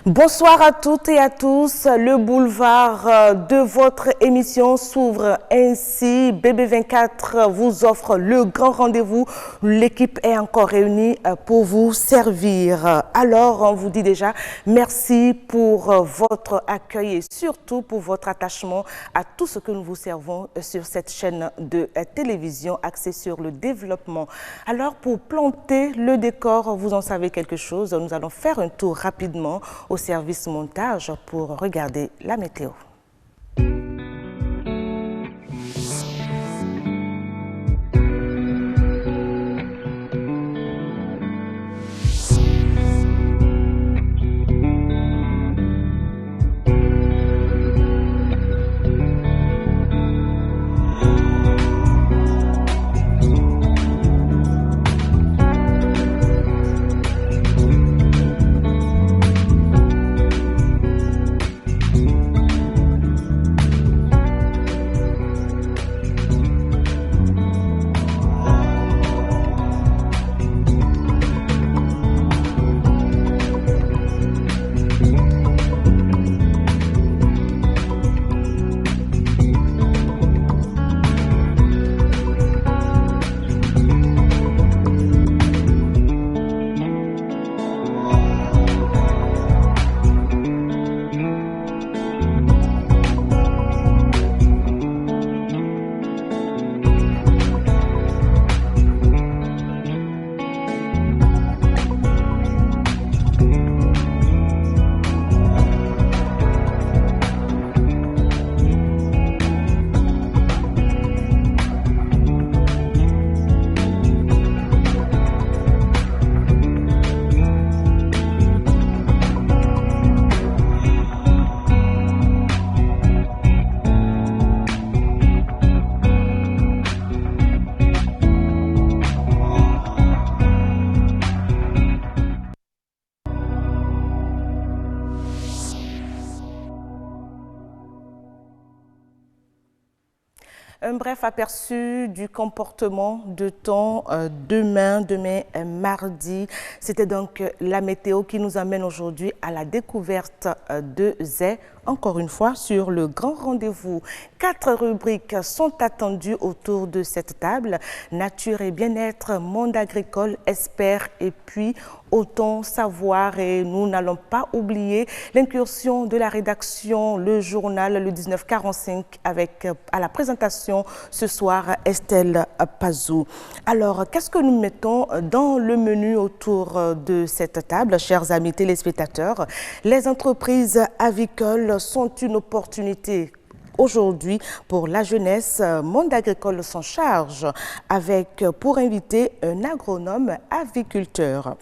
Bonsoir à toutes et à tous. Le boulevard de votre émission s'ouvre ainsi. BB24 vous offre le grand rendez-vous. L'équipe est encore réunie pour vous servir. Alors, on vous dit déjà merci pour votre accueil et surtout pour votre attachement à tout ce que nous vous servons sur cette chaîne de télévision axée sur le développement. Alors, pour planter le décor, vous en savez quelque chose. Nous allons faire un tour rapidement au service montage pour regarder la météo. Un bref aperçu du comportement de temps demain mardi. C'était donc la météo qui nous amène aujourd'hui à la découverte de Zé, encore une fois sur le grand rendez-vous. 4 rubriques sont attendues autour de cette table. Nature et bien-être, monde agricole, expert et puis autant savoir. Et nous n'allons pas oublier l'incursion de la rédaction, le journal, le 1945 avec à la présentation ce soir Estelle Pazou. Alors, qu'est-ce que nous mettons dans le menu autour de cette table, chers amis téléspectateurs? Les entreprises avicoles sont une opportunité aujourd'hui pour la jeunesse. Monde agricole s'en charge avec pour invité un agronome aviculteur.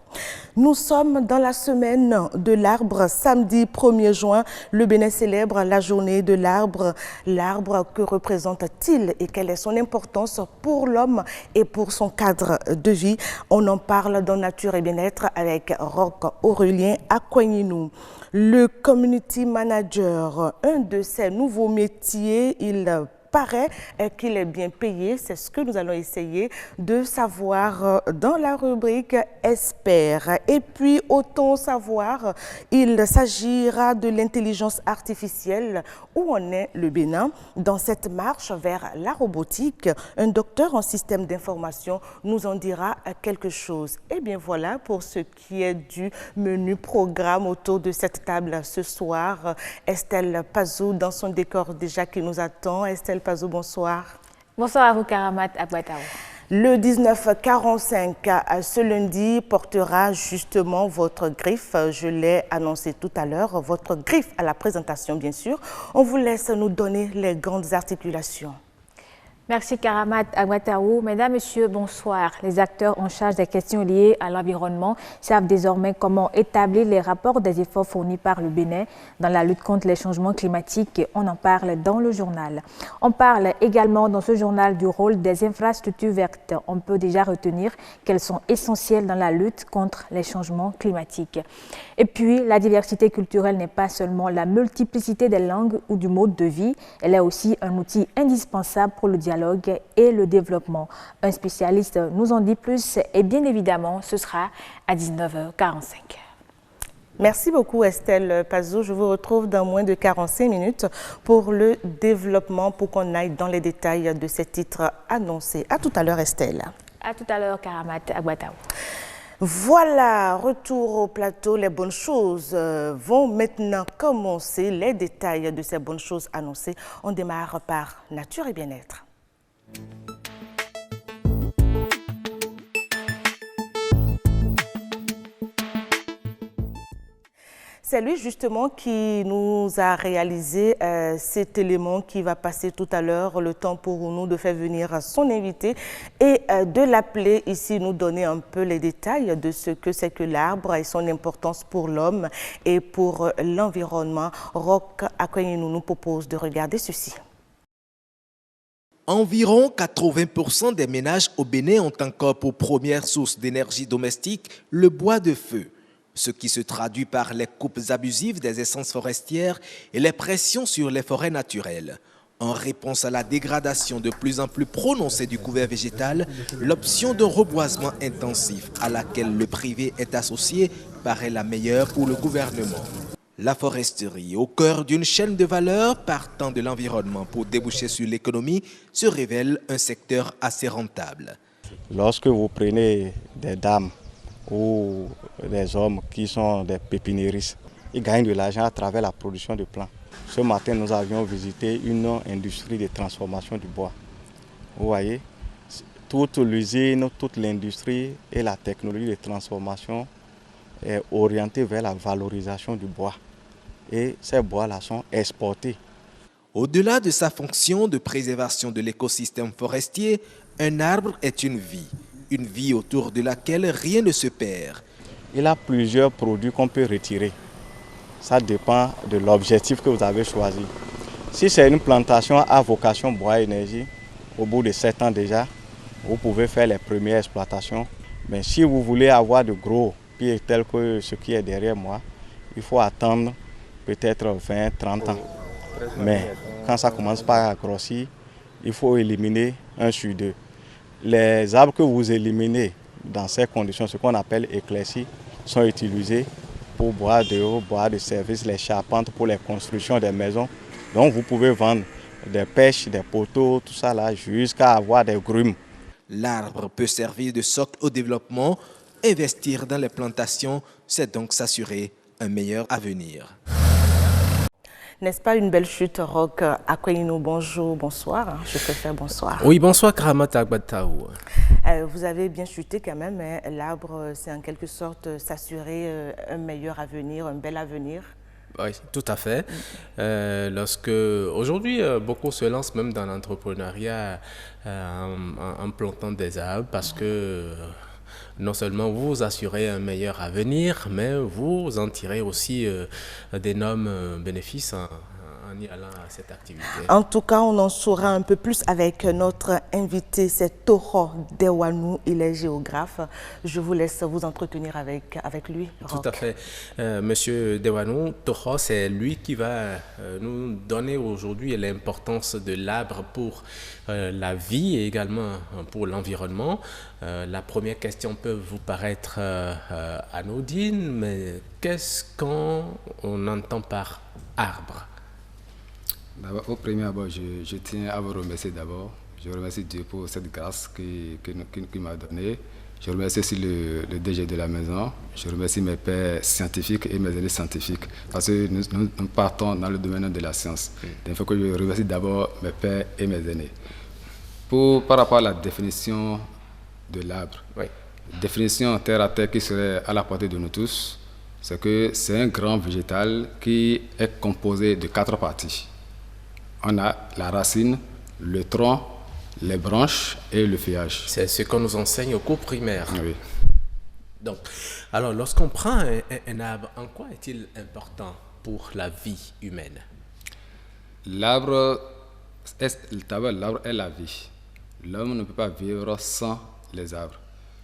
Nous sommes dans la semaine de l'arbre. Samedi 1er juin, le Bénin célèbre la journée de l'arbre. L'arbre, que représente-t-il et quelle est son importance pour l'homme et pour son cadre de vie? On en parle dans Nature et bien-être avec Roch Aurélien Akouagninou. Le community manager, un de ces nouveaux métiers, il paraît qu'il est bien payé. C'est ce que nous allons essayer de savoir dans la rubrique Expert. Et puis, autant savoir, il s'agira de l'intelligence artificielle. Où en est le Bénin dans cette marche vers la robotique? Un docteur en système d'information nous en dira quelque chose. Et bien voilà pour ce qui est du menu programme autour de cette table ce soir. Estelle Pazou dans son décor déjà qui nous attend. Estelle Pazou, bonsoir. Bonsoir à vous, Karamat Agbataou. Le 1945, ce lundi, portera justement votre griffe. Je l'ai annoncé tout à l'heure, votre griffe à la présentation, bien sûr. On vous laisse nous donner les grandes articulations. Merci Karamat Agbataou. Mesdames, Messieurs, bonsoir. Les acteurs en charge des questions liées à l'environnement savent désormais comment établir les rapports des efforts fournis par le Bénin dans la lutte contre les changements climatiques. On en parle dans le journal. On parle également dans ce journal du rôle des infrastructures vertes. On peut déjà retenir qu'elles sont essentielles dans la lutte contre les changements climatiques. Et puis, la diversité culturelle n'est pas seulement la multiplicité des langues ou du mode de vie, elle est aussi un outil indispensable pour le dialogue et le développement. Un spécialiste nous en dit plus et bien évidemment, ce sera à 19h45. Merci beaucoup Estelle Pazou. Je vous retrouve dans moins de 45 minutes pour le développement, pour qu'on aille dans les détails de ces titres annoncés. À tout à l'heure Estelle. À tout à l'heure Karamat Agbatao. Voilà, retour au plateau. Les bonnes choses vont maintenant commencer. Les détails de ces bonnes choses annoncées. On démarre par Nature et Bien-être. C'est lui justement qui nous a réalisé cet élément qui va passer tout à l'heure, le temps pour nous de faire venir son invité et de l'appeler ici, nous donner un peu les détails de ce que c'est que l'arbre et son importance pour l'homme et pour l'environnement. Roch Akweyinou nous propose de regarder ceci. Environ 80% des ménages au Bénin ont encore pour première source d'énergie domestique le bois de feu, ce qui se traduit par les coupes abusives des essences forestières et les pressions sur les forêts naturelles. En réponse à la dégradation de plus en plus prononcée du couvert végétal, l'option de reboisement intensif à laquelle le privé est associé paraît la meilleure pour le gouvernement. La foresterie, au cœur d'une chaîne de valeur partant de l'environnement pour déboucher sur l'économie, se révèle un secteur assez rentable. Lorsque vous prenez des dames ou des hommes qui sont des pépiniéristes, ils gagnent de l'argent à travers la production de plants. Ce matin, nous avions visité une industrie de transformation du bois. Vous voyez, toute l'usine, toute l'industrie et la technologie de transformation est orientée vers la valorisation du bois. Et ces bois-là sont exportés. Au-delà de sa fonction de préservation de l'écosystème forestier, un arbre est une vie autour de laquelle rien ne se perd. Il a plusieurs produits qu'on peut retirer. Ça dépend de l'objectif que vous avez choisi. Si c'est une plantation à vocation bois-énergie, au bout de 7 ans déjà, vous pouvez faire les premières exploitations. Mais si vous voulez avoir de gros pieds tels que ce qui est derrière moi, il faut attendre peut-être 20, 30 ans. Mais quand ça commence par grossir, il faut éliminer 1 sur 2. Les arbres que vous éliminez dans ces conditions, ce qu'on appelle éclaircies, sont utilisés pour bois de haut, bois de service, les charpentes pour les constructions des maisons. Donc vous pouvez vendre des pêches, des poteaux, tout ça là, jusqu'à avoir des grumes. L'arbre peut servir de socle au développement. Investir dans les plantations, c'est donc s'assurer un meilleur avenir. N'est-ce pas une belle chute, Roch Akweyinou? Bonjour, bonsoir. Je préfère bonsoir. Oui, bonsoir, Karamat Agbatao. Vous avez bien chuté quand même. Hein. L'arbre, c'est en quelque sorte s'assurer un meilleur avenir, un bel avenir. Oui, tout à fait. Lorsque aujourd'hui, beaucoup se lancent même dans l'entrepreneuriat en plantant des arbres parce que non seulement vous assurez un meilleur avenir, mais vous en tirez aussi d'énormes bénéfices en y allant à cette activité. En tout cas, on en saura un peu plus avec notre invité, c'est Toho Dewanou, il est géographe. Je vous laisse vous entretenir avec lui. Roch. Tout à fait. Monsieur Dewanou, Toho, c'est lui qui va nous donner aujourd'hui l'importance de l'arbre pour la vie et également pour l'environnement. La première question peut vous paraître anodine, mais qu'est-ce qu'on entend par arbre? Au premier abord, je tiens à vous remercier d'abord. Je remercie Dieu pour cette grâce qu'il m'a donnée. Je remercie aussi le DG de la maison. Je remercie mes pairs scientifiques et mes aînés scientifiques parce que nous partons dans le domaine de la science. Il faut que je remercie d'abord mes pairs et mes aînés. Par rapport à la définition de l'arbre, définition terre à terre qui serait à la portée de nous tous, c'est que c'est un grand végétal qui est composé de 4 parties. On a la racine, le tronc, les branches et le feuillage. C'est ce qu'on nous enseigne au cours primaire. Oui. Donc, alors, lorsqu'on prend un arbre, en quoi est-il important pour la vie humaine? L'arbre est la vie. L'homme ne peut pas vivre sans les arbres.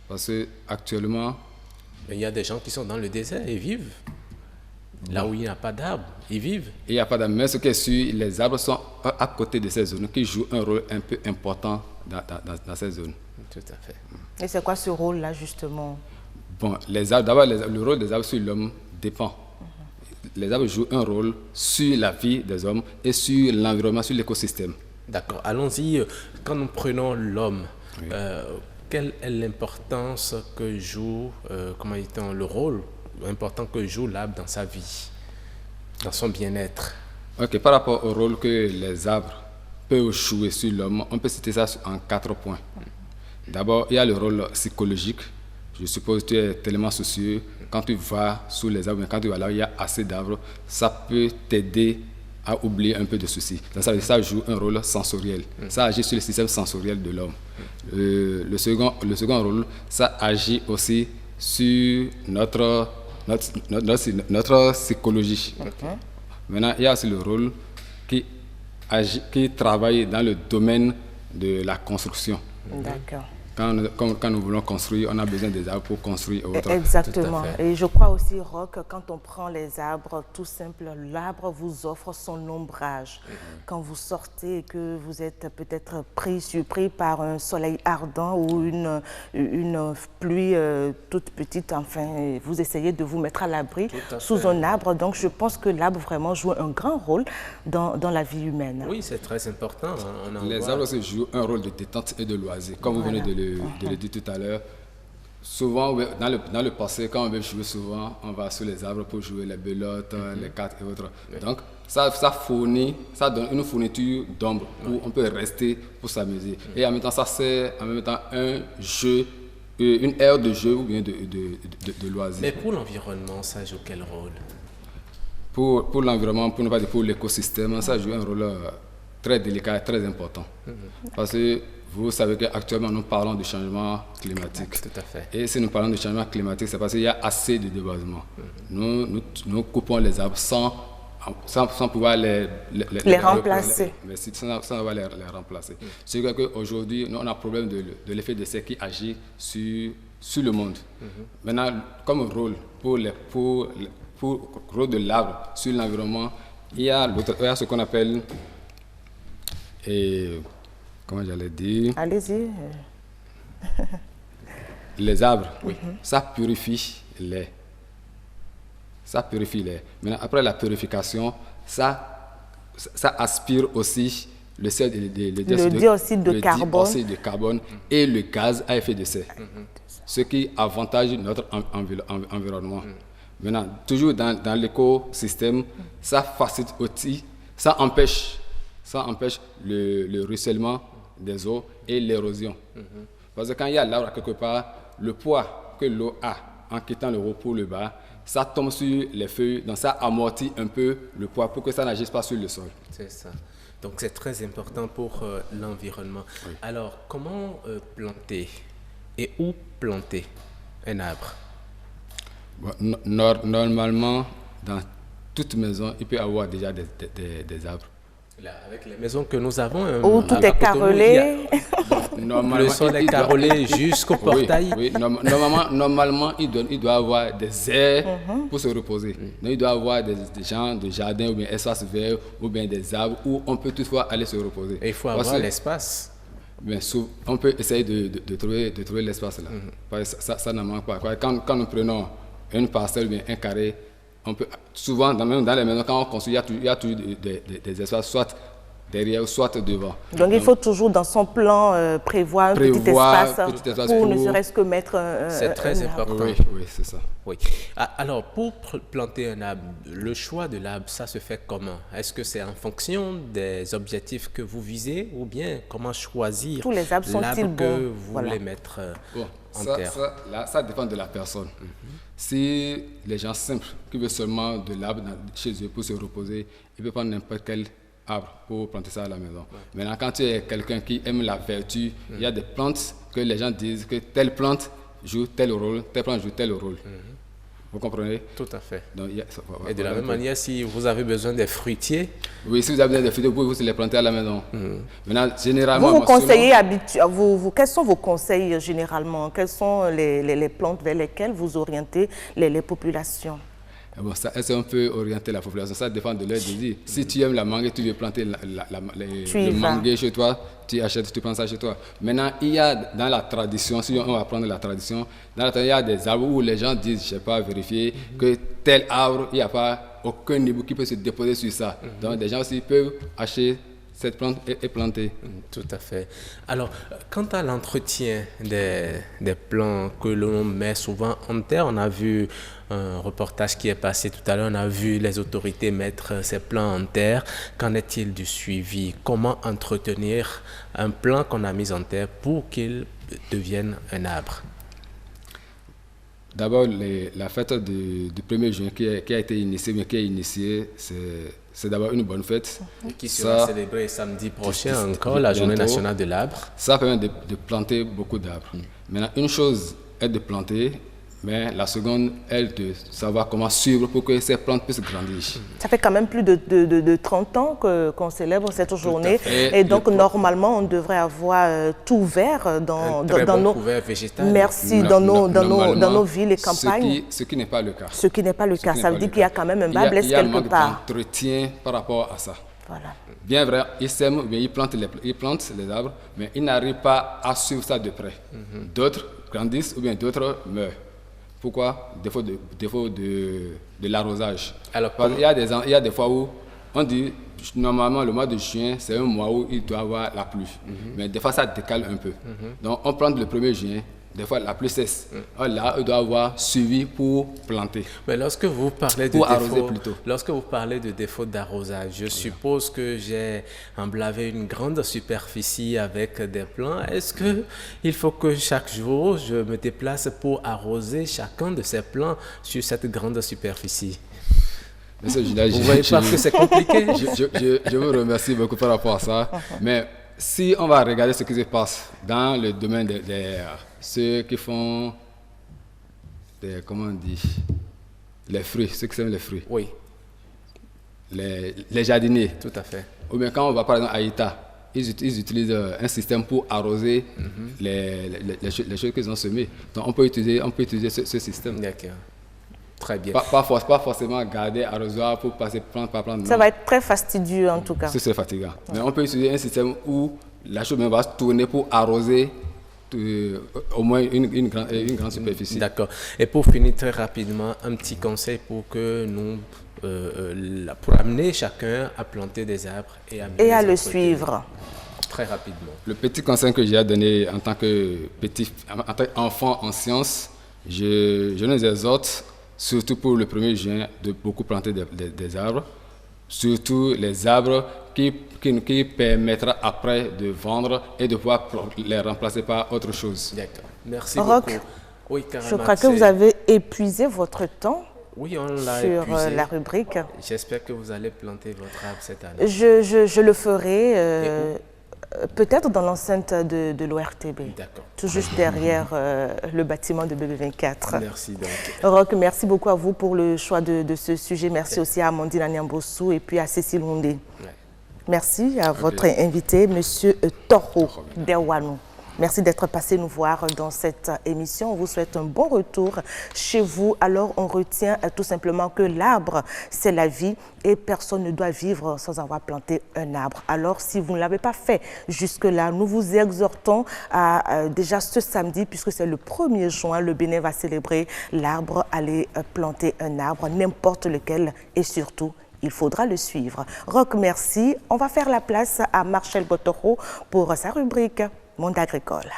Parce qu'actuellement... Il y a des gens qui sont dans le désert et vivent. Là où il n'y a pas d'arbres, ils vivent. Il n'y a pas d'arbres, mais ce qui est sûr, les arbres sont à côté de ces zones qui jouent un rôle un peu important dans ces zones. Tout à fait. Et c'est quoi ce rôle-là, justement? Bon, les arbres, d'abord, le rôle des arbres sur l'homme dépend. les arbres jouent un rôle sur la vie des hommes et sur l'environnement, sur l'écosystème. D'accord. Allons-y. Quand nous prenons l'homme, Oui. quelle est l'importance que joue, comment dit-on, le rôle important que joue l'arbre dans sa vie, dans son bien-être? Ok, par rapport au rôle que les arbres peuvent jouer sur l'homme, on peut citer ça en 4 points. D'abord, il y a le rôle psychologique. Je suppose que tu es tellement soucieux. Quand tu vas sous les arbres, quand tu vas là, il y a assez d'arbres, ça peut t'aider à oublier un peu de soucis. Ça joue un rôle sensoriel. Ça agit sur le système sensoriel de l'homme. Le second rôle, ça agit aussi sur notre psychologie. Maintenant, il y a aussi le rôle qui travaille dans le domaine de la construction. D'accord. Quand nous voulons construire, on a besoin des arbres pour construire autre. Exactement. Et je crois aussi, Roch, quand on prend les arbres, tout simple, l'arbre vous offre son ombrage. Quand vous sortez et que vous êtes peut-être surpris par un soleil ardent ou une pluie toute petite, enfin, vous essayez de vous mettre à l'abri sous un arbre. Donc, je pense que l'arbre vraiment joue un grand rôle dans la vie humaine. Oui, c'est très important. Les arbres aussi jouent un rôle de détente et de loisir. Comme vous venez de le dire tout à l'heure, souvent, dans le passé, quand on veut jouer souvent, on va sur les arbres pour jouer les belotes, les cartes et autres. Donc, ça donne une fourniture d'ombre où on peut rester pour s'amuser. Et en même temps, ça sert en même temps un jeu, une aire de jeu ou bien de loisir. Mais pour l'environnement, ça joue quel rôle? Pour l'environnement, pour ne pas dire pour l'écosystème, ça joue un rôle très délicat et très important. Parce que vous savez qu'actuellement, nous parlons du changement climatique. Tout à fait. Et si nous parlons du changement climatique, c'est parce qu'il y a assez de déboisement. Nous coupons les arbres sans pouvoir les remplacer. Sans pouvoir les remplacer. C'est qu'aujourd'hui, nous on a un problème de l'effet de serre qui agit sur le monde. Maintenant, comme rôle pour le rôle de l'arbre sur l'environnement, il y a ce qu'on appelle... comment j'allais dire? Allez-y. Les arbres, ça purifie l'air. Maintenant, après la purification, ça aspire aussi le dioxyde de carbone et le gaz à effet de serre. Ce qui avantage notre environnement. Maintenant, toujours dans l'écosystème, ça facilite aussi, ça empêche le ruissellement des eaux et l'érosion. Parce que quand il y a l'arbre quelque part, le poids que l'eau a en quittant le haut pour le bas, ça tombe sur les feuilles, donc ça amortit un peu le poids pour que ça n'agisse pas sur le sol. C'est ça. Donc c'est très important pour l'environnement. Oui. Alors, comment planter et où planter un arbre? Bon, normalement, dans toute maison, il peut y avoir déjà des arbres. Là, avec les maisons que nous avons, où tout est carrelé. Le sol est carrelé jusqu'au portail. Oui. Normalement, il doit avoir des airs pour se reposer. Donc, il doit avoir des gens de jardin ou bien espaces verts ou bien des arbres où on peut toutefois aller se reposer. Et il faut avoir l'espace. Bien, on peut essayer de trouver l'espace là. Parce que ça ne manque pas. Quand nous prenons une parcelle ou bien un carré, on peut, souvent, même dans les maisons, quand on construit, il y a toujours des espaces, soit derrière, soit devant. Donc, il faut toujours, dans son plan, prévoir un petit espace pour ne serait-ce que mettre un c'est très important. Oui, c'est ça. Oui. Alors, pour planter un arbre, le choix de l'arbre, ça se fait comment? Est-ce que c'est en fonction des objectifs que vous visez ou bien comment choisir tous les arbres sont-ils bons que vous voulez mettre en terre? Ça dépend de la personne. Si les gens simples qui veulent seulement de l'arbre chez eux pour se reposer, ils peuvent prendre n'importe quel arbre pour planter ça à la maison. Maintenant, quand tu es quelqu'un qui aime la vertu, il y a des plantes que les gens disent que telle plante joue tel rôle, telle plante joue tel rôle. Vous comprenez? Tout à fait. Donc, et de la même manière, si vous avez besoin des fruitiers... Oui, si vous avez besoin des fruitiers, vous pouvez vous les planter à la maison. Maintenant, généralement... Vous conseillez, quels sont vos conseils généralement? Quelles sont les plantes vers lesquelles vous orientez les populations? Bon, ça, c'est un peu orienter la population, ça dépend de leur désir. Si tu aimes la mangue, tu veux planter le manguier chez toi, tu achètes, tu prends ça chez toi. Maintenant, il y a dans la tradition, si on va prendre la tradition, il y a des arbres où les gens disent, je n'ai pas vérifié, que tel arbre, il n'y a pas aucun niveau qui peut se déposer sur ça. Donc, des gens aussi peuvent acheter cette plante et planter. Tout à fait. Alors, quant à l'entretien des plants que l'on met souvent en terre, on a vu un reportage qui est passé tout à l'heure, on a vu les autorités mettre ces plants en terre. Qu'en est-il du suivi? Comment entretenir un plant qu'on a mis en terre pour qu'il devienne un arbre? D'abord, la fête du 1er juin qui a été initiée, c'est d'abord une bonne fête. Qui sera célébrée samedi prochain encore, la journée nationale de l'arbre. Ça permet de planter beaucoup d'arbres. Maintenant, une chose est de planter, mais la seconde est de savoir comment suivre pour que ces plantes puissent grandir. Ça fait quand même plus de 30 ans qu'on célèbre cette journée. Et donc, normalement, on devrait avoir tout vert dans nos couvert végétal. Merci, dans nos villes et campagnes. Ce qui n'est pas le cas. Ce qui n'est pas le cas. Ça veut dire qu'il y a quand même un bas blesse quelque part. Il y a un manque d'entretien par rapport à ça. Voilà. Bien vrai, ils sèment, ils plantent les arbres, mais ils n'arrivent pas à suivre ça de près. D'autres grandissent ou bien d'autres meurent. Pourquoi? Défaut de l'arrosage. Il y a des fois où on dit, normalement, le mois de juin, c'est un mois où il doit y avoir la pluie. Mais des fois, ça décale un peu. Donc, on plante le 1er juin, des fois, la pluie cesse. Là, il doit avoir suivi pour planter. Mais lorsque vous parlez de défaut d'arrosage, je suppose que j'ai emblavé une grande superficie avec des plants. Est-ce qu'il faut que chaque jour, je me déplace pour arroser chacun de ces plants sur cette grande superficie? Monsieur Gilles, vous voyez pas que c'est compliqué? Je vous remercie beaucoup par rapport à ça. Mais si on va regarder ce qui se passe dans le domaine ceux qui font, comment on dit, les fruits, ceux qui aiment les fruits. Oui. Les jardiniers. Tout à fait. Ou bien quand on va par exemple à Ita, ils utilisent un système pour arroser les choses qu'ils ont semées. Donc on peut utiliser ce système. D'accord. Très bien. Pas forcément garder arrosoir pour passer plante par plante. Ça va être très fastidieux en tout cas. C'est fatigant. Mais on peut utiliser un système où la chose va se tourner pour arroser au moins une grande superficie. D'accord. Et pour finir très rapidement, un petit conseil pour que nous, pour amener chacun à planter des arbres et à le suivre. Très rapidement. Le petit conseil que j'ai à donner en tant qu'enfant en sciences, je nous exhorte, surtout pour le 1er juin, de beaucoup planter des arbres, surtout les arbres qui permettra après de vendre et de pouvoir les remplacer par autre chose. D'accord. Merci Roch, beaucoup. Oui, Karamat, je crois que vous avez épuisé votre temps. Oui, on l'a sur épuisé. La rubrique. J'espère que vous allez planter votre arbre cette année. Je le ferai peut-être dans l'enceinte de l'ORTB. D'accord. Tout juste derrière le bâtiment de BB24. Merci donc. Roch, merci beaucoup à vous pour le choix de ce sujet. Merci aussi à Amandine Anyambossou et puis à Cécile Hondé. Merci à votre invité, M. Toho Dewanou. Merci d'être passé nous voir dans cette émission. On vous souhaite un bon retour chez vous. Alors, on retient tout simplement que l'arbre, c'est la vie et personne ne doit vivre sans avoir planté un arbre. Alors, si vous ne l'avez pas fait jusque-là, nous vous exhortons à déjà ce samedi, puisque c'est le 1er juin, le Bénin va célébrer l'arbre, aller planter un arbre, n'importe lequel et surtout, il faudra le suivre. Roch, merci. On va faire la place à Marcel Botoro pour sa rubrique Monde agricole.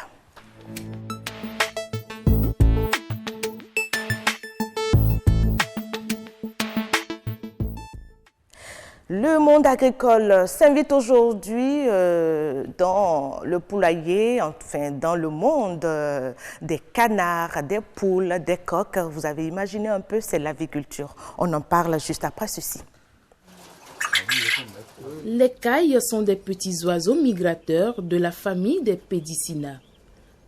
Le monde agricole s'invite aujourd'hui dans le poulailler, enfin dans le monde des canards, des poules, des coqs. Vous avez imaginé un peu, c'est l'aviculture. On en parle juste après ceci. Les cailles sont des petits oiseaux migrateurs de la famille des Pédicina.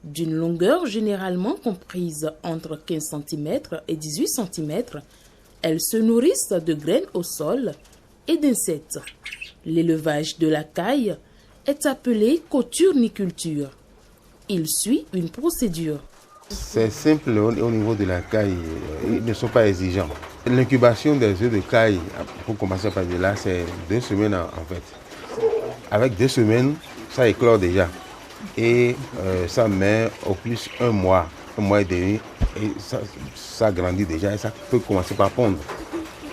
D'une longueur généralement comprise entre 15 cm et 18 cm, elles se nourrissent de graines au sol et d'insectes. L'élevage de la caille est appelé coturniculture. Il suit une procédure. C'est simple au niveau de la caille, ils ne sont pas exigeants. L'incubation des œufs de caille, pour commencer par là, c'est 2 semaines en fait. Avec 2 semaines, ça éclore déjà. Et ça met au plus 1 mois et demi, et ça grandit déjà et ça peut commencer par pondre.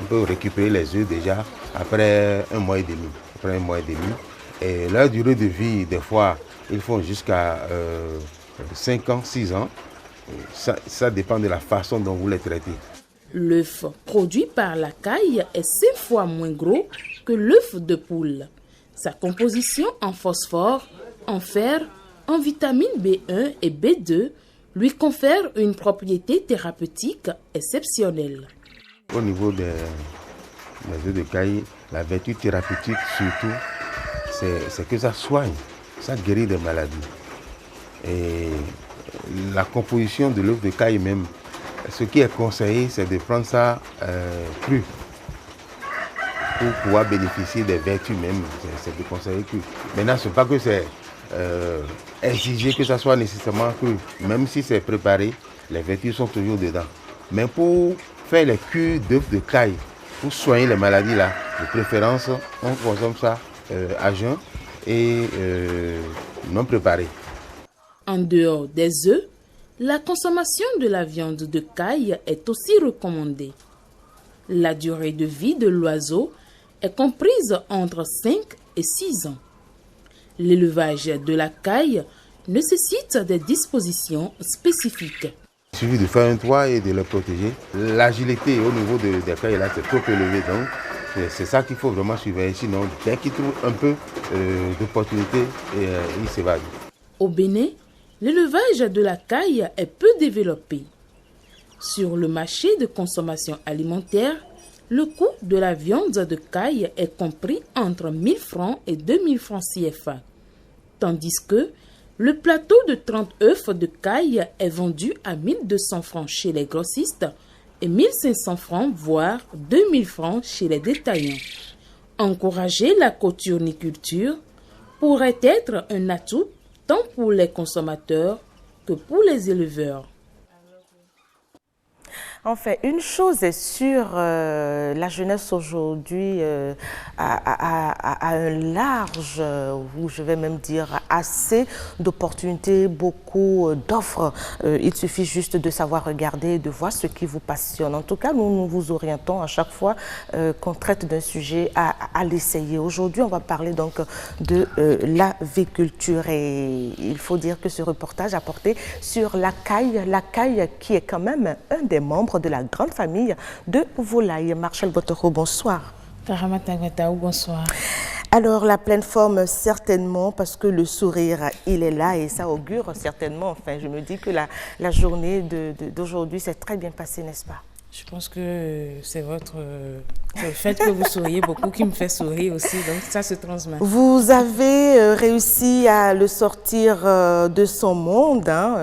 On peut récupérer les œufs déjà après 1 mois et demi. Et leur durée de vie, des fois, ils font jusqu'à 5 ans, 6 ans. Ça dépend de la façon dont vous les traitez. L'œuf produit par la caille est 5 fois moins gros que l'œuf de poule. Sa composition en phosphore, en fer, en vitamine B1 et B2 lui confère une propriété thérapeutique exceptionnelle. Au niveau des œufs de caille, la vertu thérapeutique surtout, c'est que ça soigne, ça guérit des maladies. Et la composition de l'œuf de caille même, ce qui est conseillé, c'est de prendre ça cru pour pouvoir bénéficier des vertus même. C'est de conseiller cru. Maintenant, ce n'est pas que c'est exigé que ça soit nécessairement cru. Même si c'est préparé, les vertus sont toujours dedans. Mais pour faire les cures d'œufs de caille, pour soigner les maladies là, de préférence, on consomme ça à jeun et non préparé. En dehors des œufs, la consommation de la viande de caille est aussi recommandée. La durée de vie de l'oiseau est comprise entre 5 et 6 ans. L'élevage de la caille nécessite des dispositions spécifiques. Il suffit de faire un toit et de le protéger. L'agilité au niveau des cailles là, c'est trop élevé. Donc, c'est ça qu'il faut vraiment surveiller. Sinon, dès qu'il trouve un peu d'opportunité, il s'évade. Au Bénin, l'élevage de la caille est peu développé. Sur le marché de consommation alimentaire, le coût de la viande de caille est compris entre 1 000 francs et 2 000 francs CFA, tandis que le plateau de 30 œufs de caille est vendu à 1 200 francs chez les grossistes et 1 500 francs, voire 2 000 francs chez les détaillants. Encourager la coturniculture pourrait être un atout tant pour les consommateurs que pour les éleveurs. Enfin, une chose est sûre, la jeunesse aujourd'hui a un large, ou je vais même dire assez d'opportunités, beaucoup d'offres. Il suffit juste de savoir regarder, de voir ce qui vous passionne. En tout cas, nous vous orientons à chaque fois qu'on traite d'un sujet à l'essayer. Aujourd'hui, on va parler donc de l'aviculture et il faut dire que ce reportage a porté sur la caille qui est quand même un des membres de la grande famille de volailles. Marshall Botoro, bonsoir. Karamat Agwataou, bonsoir. Alors, la pleine forme, certainement, parce que le sourire, il est là et ça augure certainement. Enfin, je me dis que la journée d'aujourd'hui s'est très bien passée, n'est-ce pas? Je pense que c'est le fait que vous souriez beaucoup qui me fait sourire aussi, donc ça se transmet. Vous avez réussi à le sortir de son monde, hein,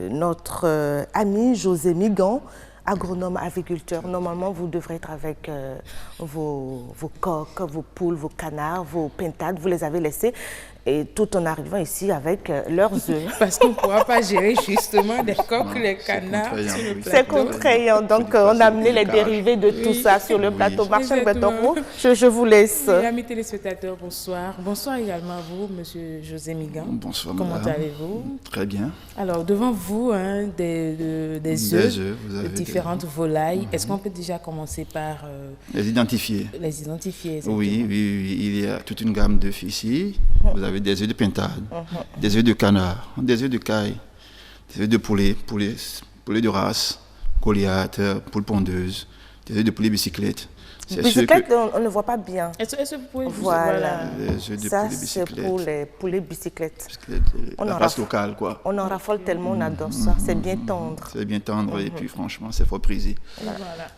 notre ami José Migan, agronome aviculteur. Normalement, vous devrez être avec vos coqs, vos poules, vos canards, vos pintades, vous les avez laissés. Et tout en arrivant ici avec leurs œufs. Parce qu'on ne pourra pas gérer justement des coqs, les canards sur le plateau. C'est contraignant. Donc, on a amené les dérivés de tout ça sur le plateau. Marshall Botoro, je vous laisse. Oui, amis téléspectateurs, bonsoir. Bonsoir également à vous, monsieur José Migan. Bonsoir, comment madame. allez-vous? Très bien. Alors, devant vous, hein, des œufs de différentes volailles. Est-ce qu'on peut déjà commencer par les identifier? Les identifier, oui, il y a toute une gamme d'œufs ici. Vous avez des œufs de pintade, des œufs de canard, des œufs de caille, des œufs de poulet de race, Goliath, poule pondeuse, des œufs de poulet bicyclette. Bicyclette, on ne voit pas bien. Est-ce que vous pouvez voilà. Les œufs de ça, poulet bicyclette. C'est pour les poulets bicyclettes. La race locale, quoi. On en raffole tellement, on adore ça. C'est bien tendre. C'est bien tendre et puis franchement, c'est fort prisé.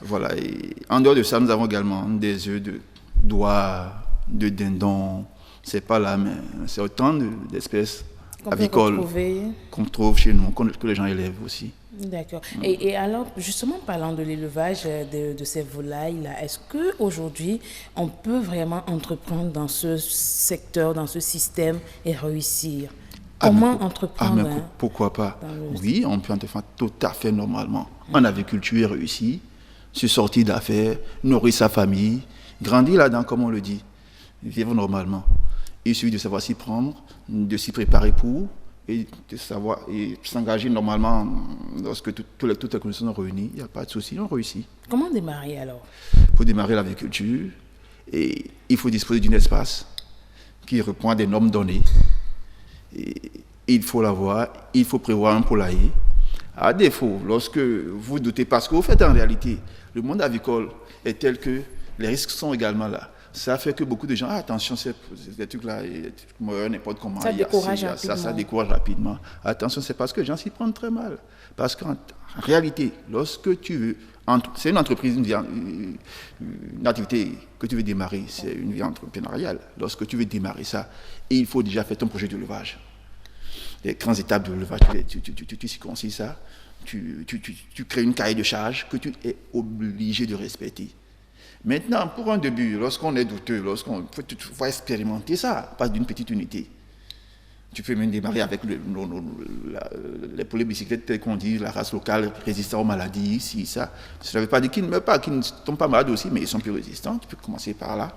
Voilà. Et en dehors de ça, nous avons également des œufs de d'oie, de dindon. C'est pas là, mais c'est autant d'espèces avicoles qu'on trouve chez nous, que les gens élèvent aussi. D'accord. Et alors, justement, parlant de l'élevage de ces volailles-là, est-ce qu'aujourd'hui, on peut vraiment entreprendre dans ce secteur, dans ce système et réussir? Comment entreprendre pourquoi pas? Oui, on peut entreprendre tout à fait normalement. En aviculture, réussir, se sortir d'affaires, nourrir sa famille, grandir là-dedans, comme on le dit, vivre normalement. Il suffit de savoir s'y prendre, de s'y préparer pour, et de savoir et s'engager normalement lorsque toutes les conditions sont réunies, il n'y a pas de souci, on réussit. Comment démarrer alors? Pour démarrer l'agriculture, et il faut disposer d'un espace qui répond à des normes données. Et il faut l'avoir, il faut prévoir un poulailler. À défaut, lorsque vous doutez, parce que vous faites en réalité, le monde avicole est tel que les risques sont également là. Ça fait que beaucoup de gens, attention, ces trucs-là, n'importe comment, ça décourage rapidement. Attention, c'est parce que les gens s'y prennent très mal. Parce qu'en réalité, lorsque tu veux, c'est une entreprise, une activité que tu veux démarrer, c'est une vie entrepreneuriale. Lorsque tu veux démarrer ça, il faut déjà faire ton projet de levage. Les grandes étapes de levage, tu circoncises ça, tu crées une cahier de charge que tu es obligé de respecter. Maintenant, pour un début, lorsqu'on est douteux, il faut expérimenter ça, pas d'une petite unité. Tu peux même démarrer avec les poulets bicyclettes tels qu'on dit, la race locale résistant aux maladies, si ça. Ça ne veut pas dire qu'ils ne meurent pas, qu'ils ne tombent pas malades aussi, mais ils sont plus résistants. Tu peux commencer par là.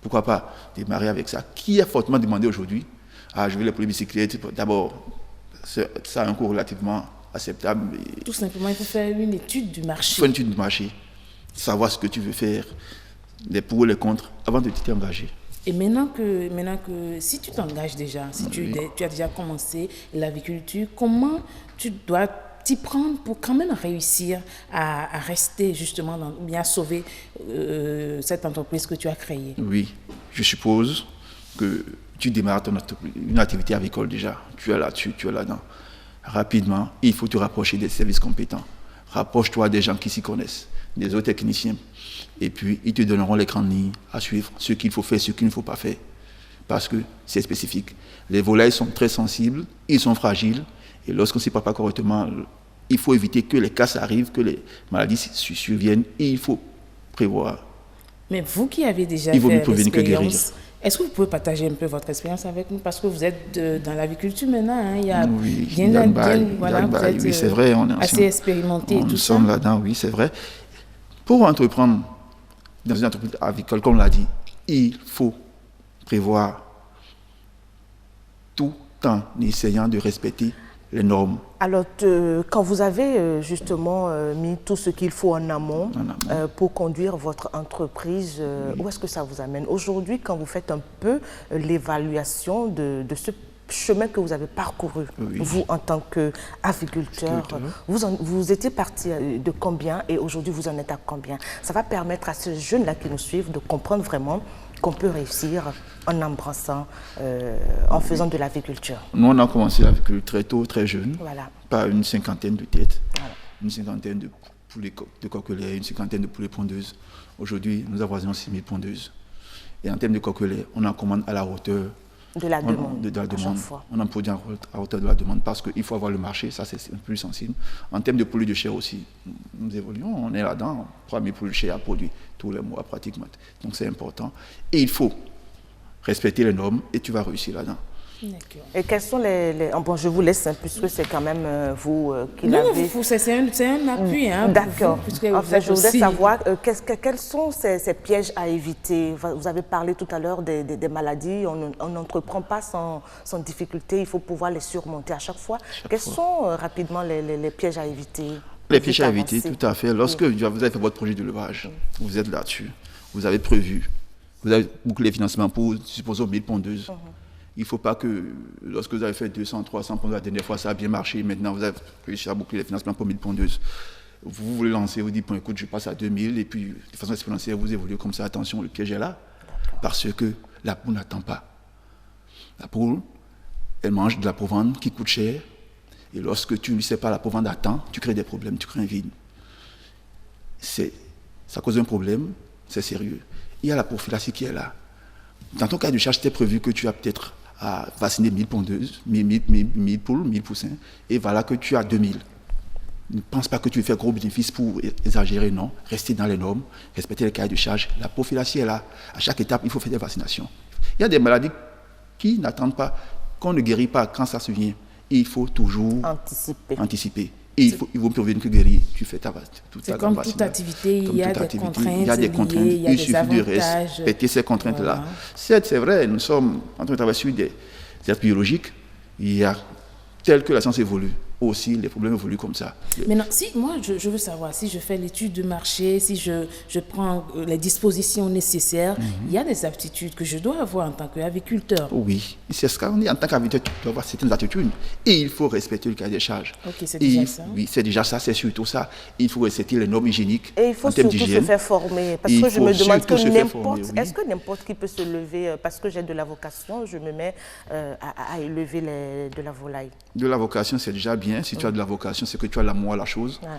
Pourquoi pas démarrer avec ça? Qui a fortement demandé aujourd'hui? Je veux les poulets bicyclettes. D'abord, ça a un coût relativement acceptable. Tout simplement, il faut faire une étude du marché. Il faut une étude du marché. Savoir ce que tu veux faire, les pour et les contre, avant de t'y engager. Et maintenant que si tu t'engages déjà, si tu as déjà commencé l'aviculture, comment tu dois t'y prendre pour quand même réussir à rester justement, bien sauver cette entreprise que tu as créée? Oui, je suppose que tu démarres une activité avicole déjà, tu es là-dessus, tu es là-dedans. Rapidement, il faut te rapprocher des services compétents. Rapproche-toi des gens qui s'y connaissent, des autres techniciens. Et puis, ils te donneront les grandes lignes à suivre, ce qu'il faut faire, ce qu'il ne faut pas faire. Parce que c'est spécifique. Les volailles sont très sensibles, ils sont fragiles. Et lorsqu'on ne s'y prend pas correctement, il faut éviter que les casses arrivent, que les maladies surviennent. Et il faut prévoir. Mais vous qui avez déjà fait l'expérience, est-ce que vous pouvez partager un peu votre expérience avec nous? Parce que vous êtes dans l'aviculture maintenant. Hein, il y a oui, c'est vrai. On est assez expérimenté et tout ça. Nous sommes là-dedans, oui, c'est vrai. Pour entreprendre dans une entreprise avicole, comme on l'a dit, il faut prévoir tout en essayant de respecter les normes. Alors, quand vous avez justement mis tout ce qu'il faut en amont pour conduire votre entreprise, où est-ce que ça vous amène? Aujourd'hui, quand vous faites un peu l'évaluation de ce chemin que vous avez parcouru, vous en tant qu'aviculteur, vous étiez parti de combien et aujourd'hui vous en êtes à combien? Ça va permettre à ces jeunes-là qui nous suivent de comprendre vraiment qu'on peut réussir en embrassant, en faisant de l'aviculture. Nous, on a commencé l'agriculture très tôt, très jeune, par une cinquantaine de têtes, une cinquantaine de poulets de coquelets, une cinquantaine de poulets pondeuses. Aujourd'hui, nous avoisinons 6000 pondeuses. Et en termes de coquelets, on en commande à la hauteur de la demande. On en produit à hauteur de la demande parce qu'il faut avoir le marché, ça c'est un peu plus sensible. En termes de poulets de chair aussi, nous évoluons, on est là-dedans, 3000 poulets de chair à produire tous les mois pratiquement. Donc c'est important. Et il faut respecter les normes et tu vas réussir là-dedans. Et quels sont Bon, je vous laisse, puisque c'est quand même vous qui l'avez... Non, c'est un appui. D'accord. En fait, je voudrais savoir quels sont ces pièges à éviter. Vous avez parlé tout à l'heure des maladies. On n'entreprend pas sans difficulté. Il faut pouvoir les surmonter à chaque fois. Quels sont rapidement les pièges à éviter? Les pièges à éviter, tout à fait. Lorsque vous avez fait votre projet de levage, vous êtes là-dessus, vous avez prévu, vous avez bouclé les financements pour, supposons, 1000 pondeuses. Il ne faut pas que, lorsque vous avez fait 200, 300 pondeuses, la dernière fois, ça a bien marché, maintenant vous avez réussi à boucler les financements pour 1000 pondeuses. Vous voulez lancer, vous dites, bon, écoute, je passe à 2000, et puis de façon exponentielle, vous évoluez comme ça. Attention, le piège est là, parce que la poule n'attend pas. La poule, elle mange de la provende qui coûte cher, et lorsque tu ne lui sais pas la provende à temps, tu crées des problèmes, tu crées un vide. Ça cause un problème, c'est sérieux. Il y a la prophylaxie qui est là. Dans ton cas de charge, c'était prévu que tu as peut-être à vacciner 1000 pondeuses, 1000 poules, 1000 poussins, et voilà que tu as 2000. Ne pense pas que tu veux faire gros bénéfices pour exagérer, non. Restez dans les normes, respectez les cahiers de charge. La prophylaxie est là. À chaque étape, il faut faire des vaccinations. Il y a des maladies qui n'attendent pas, qu'on ne guérit pas quand ça se vient. Il faut toujours anticiper. Et il vaut prévenir que guérir. Tu fais ta vaccination. C'est comme toute activité, il y a des contraintes, il suffit de respecter ces contraintes-là. Voilà. C'est vrai, nous sommes en train de travailler sur des êtres biologiques. Il y a tel que la science évolue, aussi les problèmes évoluent comme ça. Maintenant, si moi je veux savoir, si je fais l'étude de marché, si je prends les dispositions nécessaires, il y a des aptitudes que je dois avoir en tant qu'agriculteur. Oui, c'est ce qu'on dit, en tant qu'agriculteur, tu dois avoir certaines aptitudes et il faut respecter le cahier des charges. Ok, c'est déjà ça. Oui, c'est déjà ça, c'est surtout ça. Il faut respecter les normes hygiéniques. Et il faut surtout se faire former, parce que je me demande que est-ce que n'importe qui peut se lever, parce que j'ai de la vocation, je me mets à élever de la volaille. De la vocation, c'est déjà bien. Si tu as de la vocation, c'est que tu as l'amour à la chose. Ouais.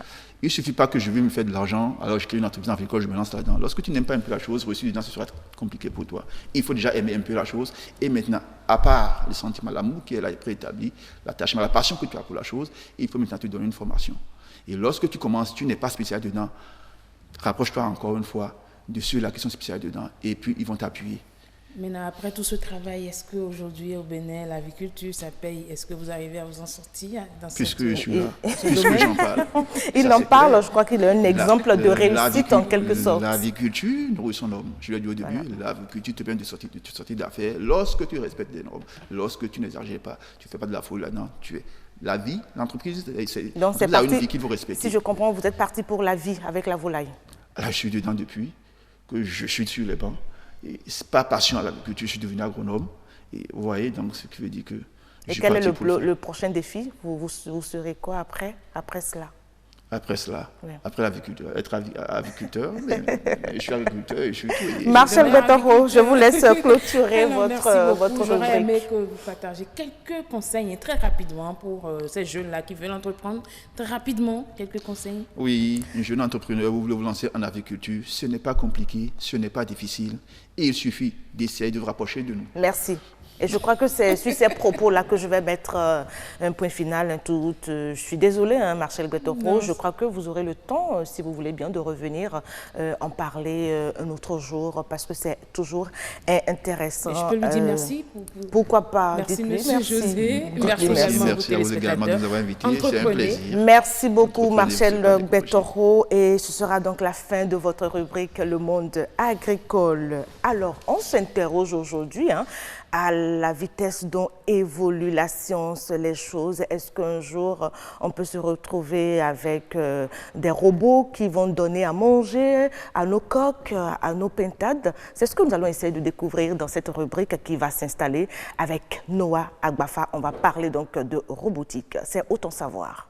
Il ne suffit pas que je veux me faire de l'argent, alors je crée une entreprise agricole, je me lance là-dedans. Lorsque tu n'aimes pas un peu la chose, reçu dedans, ce sera compliqué pour toi. Il faut déjà aimer un peu la chose. Et maintenant, à part le sentiment, l'amour qui est là préétabli, l'attachement, la passion que tu as pour la chose, il faut maintenant te donner une formation. Et lorsque tu commences, tu n'es pas spécial dedans, rapproche-toi encore une fois de ceux-là qui sont spécialisés dedans. Et puis, ils vont t'appuyer. Maintenant, après tout ce travail, est-ce qu'aujourd'hui au Bénin, l'aviculture, ça paye? Est-ce que vous arrivez à vous en sortir puisque je suis là, puisque j'en parle. Il en parle, je crois qu'il est un exemple de réussite en quelque sorte. L'aviculture nourrit son homme. Je l'ai dit au début, l'aviculture te permet de sortir d'affaires lorsque tu respectes les normes, lorsque tu n'exagères pas, tu ne fais pas de la folie là-dedans, tu es. La vie, l'entreprise, c'est là une vie qu'il faut respecter. Si je comprends, vous êtes parti pour la vie avec la volaille. Là, je suis dedans depuis que je suis sur les bancs. C'est pas passion à l'agriculture, je suis devenu agronome. Et vous voyez, donc ce qui veut dire que. Et quel est le prochain défi? Vous serez quoi après cela? Après cela, après l'agriculteur, être aviculteur, je suis agriculteur et je suis tout. Marcel Betoro, je vous laisse clôturer votre rubrique. J'aurais aimé que vous partagiez quelques conseils très rapidement pour ces jeunes-là qui veulent entreprendre. Très rapidement, quelques conseils. Oui, un jeune entrepreneur, vous voulez vous lancer en agriculture, ce n'est pas compliqué, ce n'est pas difficile. Et il suffit d'essayer de vous rapprocher de nous. Merci. Et je crois que c'est sur ces propos-là que je vais mettre un point final, un tout. Je suis désolée, Marcel Betoro. Je crois que vous aurez le temps, si vous voulez bien, de revenir en parler un autre jour, parce que c'est toujours intéressant. Et je peux lui dire merci. Pourquoi pas? Merci, monsieur José. Merci à vous également de nous avoir invités. C'est un plaisir. Merci beaucoup, Marcel Betoro. Et ce sera donc la fin de votre rubrique Le Monde agricole. Alors, on s'interroge aujourd'hui à la vitesse dont évolue la science, les choses. Est-ce qu'un jour, on peut se retrouver avec des robots qui vont donner à manger à nos coqs, à nos pintades? C'est ce que nous allons essayer de découvrir dans cette rubrique qui va s'installer avec Noah Agbafa. On va parler donc de robotique. C'est Autant savoir.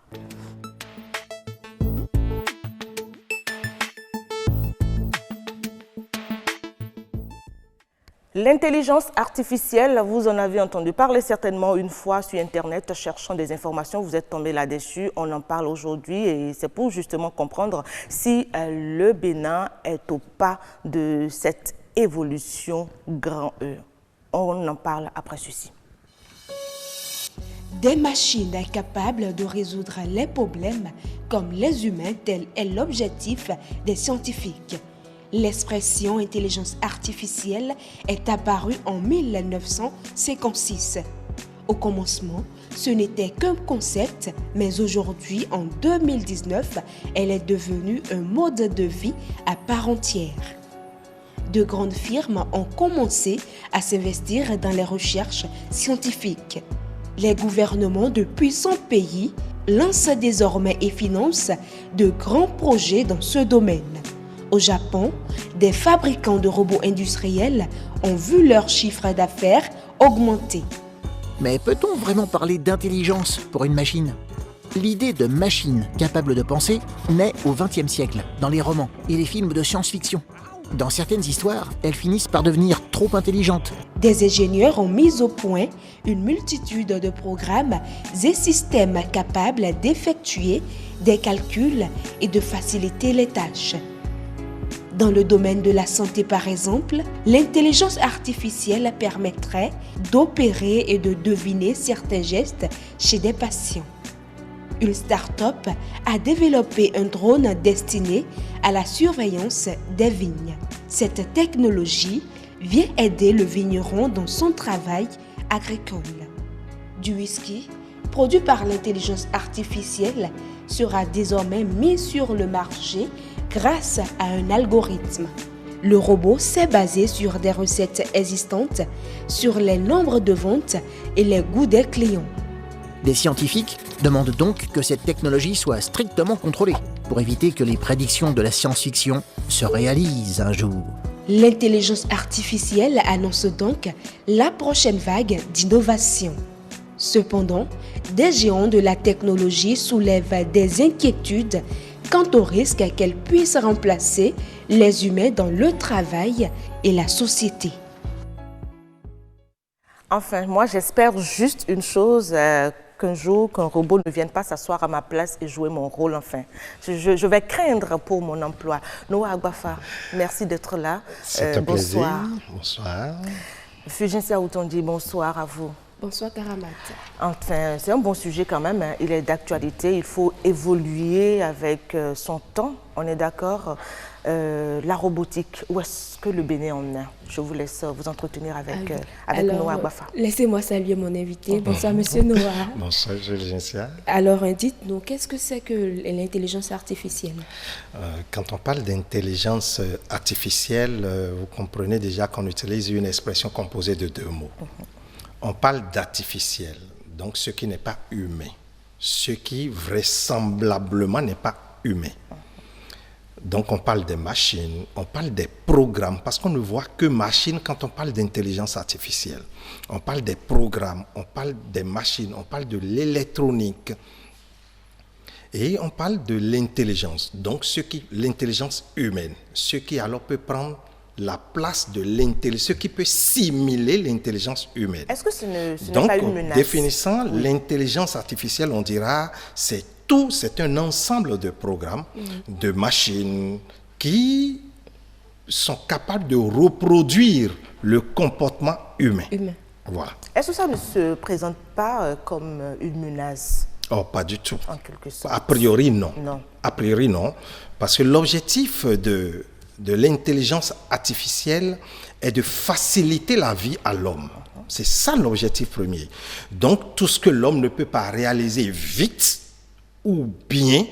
L'intelligence artificielle, vous en avez entendu parler certainement une fois sur Internet, cherchant des informations, vous êtes tombé là-dessus, on en parle aujourd'hui et c'est pour justement comprendre si le Bénin est au pas de cette évolution grand E. On en parle après ceci. Des machines capables de résoudre les problèmes comme les humains, tel est l'objectif des scientifiques. L'expression intelligence artificielle est apparue en 1956. Au commencement, ce n'était qu'un concept, mais aujourd'hui, en 2019, elle est devenue un mode de vie à part entière. De grandes firmes ont commencé à s'investir dans les recherches scientifiques. Les gouvernements de puissants pays lancent désormais et financent de grands projets dans ce domaine. Au Japon, des fabricants de robots industriels ont vu leur chiffre d'affaires augmenter. Mais peut-on vraiment parler d'intelligence pour une machine ? L'idée de machine capable de penser naît au XXe siècle, dans les romans et les films de science-fiction. Dans certaines histoires, elles finissent par devenir trop intelligentes. Des ingénieurs ont mis au point une multitude de programmes et systèmes capables d'effectuer des calculs et de faciliter les tâches. Dans le domaine de la santé, par exemple, l'intelligence artificielle permettrait d'opérer et de deviner certains gestes chez des patients. Une start-up a développé un drone destiné à la surveillance des vignes. Cette technologie vient aider le vigneron dans son travail agricole. Du whisky, produit par l'intelligence artificielle, sera désormais mis sur le marché grâce à un algorithme. Le robot s'est basé sur des recettes existantes, sur les nombres de ventes et les goûts des clients. Des scientifiques demandent donc que cette technologie soit strictement contrôlée pour éviter que les prédictions de la science-fiction se réalisent un jour. L'intelligence artificielle annonce donc la prochaine vague d'innovation. Cependant, des géants de la technologie soulèvent des inquiétudes quant au risque qu'elle puisse remplacer les humains dans le travail et la société. Enfin, moi j'espère juste une chose, qu'un jour, qu'un robot ne vienne pas s'asseoir à ma place et jouer mon rôle, enfin. Je vais craindre pour mon emploi. Noah Agbafa, merci d'être là. C'est un bonsoir. plaisir. Bonsoir. Fulgence Aoutondi, bonsoir à vous. Bonsoir Karamat. Enfin, c'est un bon sujet quand même, hein. Il est d'actualité, il faut évoluer avec son temps, on est d'accord. La robotique, où est-ce que le Bénin en est? Je vous laisse vous entretenir avec Noah Agbafa. Laissez-moi saluer mon invité. Bonsoir Monsieur Noah. Bonsoir Fulgence. Alors dites-nous, qu'est-ce que c'est que l'intelligence artificielle? Quand on parle d'intelligence artificielle, vous comprenez déjà qu'on utilise une expression composée de deux mots. On parle d'artificiel, donc ce qui n'est pas humain, ce qui vraisemblablement n'est pas humain. Donc on parle des machines, on parle des programmes, parce qu'on ne voit que machines quand on parle d'intelligence artificielle. On parle des programmes, on parle des machines, on parle de l'électronique et on parle de l'intelligence. Donc l'intelligence humaine, ce qui alors peut prendre la place de l'intelligence, ce qui peut simuler l'intelligence humaine. Est-ce que ce n'est pas une menace? Donc, définissant l'intelligence artificielle, on dira, c'est un ensemble de programmes, de machines qui sont capables de reproduire le comportement humain. Voilà. Est-ce que ça ne se présente pas comme une menace? Oh, pas du tout. En quelque sorte. A priori, non. Non. A priori, non. Parce que l'objectif de l'intelligence artificielle est de faciliter la vie à l'homme. C'est ça l'objectif premier. Donc, tout ce que l'homme ne peut pas réaliser vite ou bien,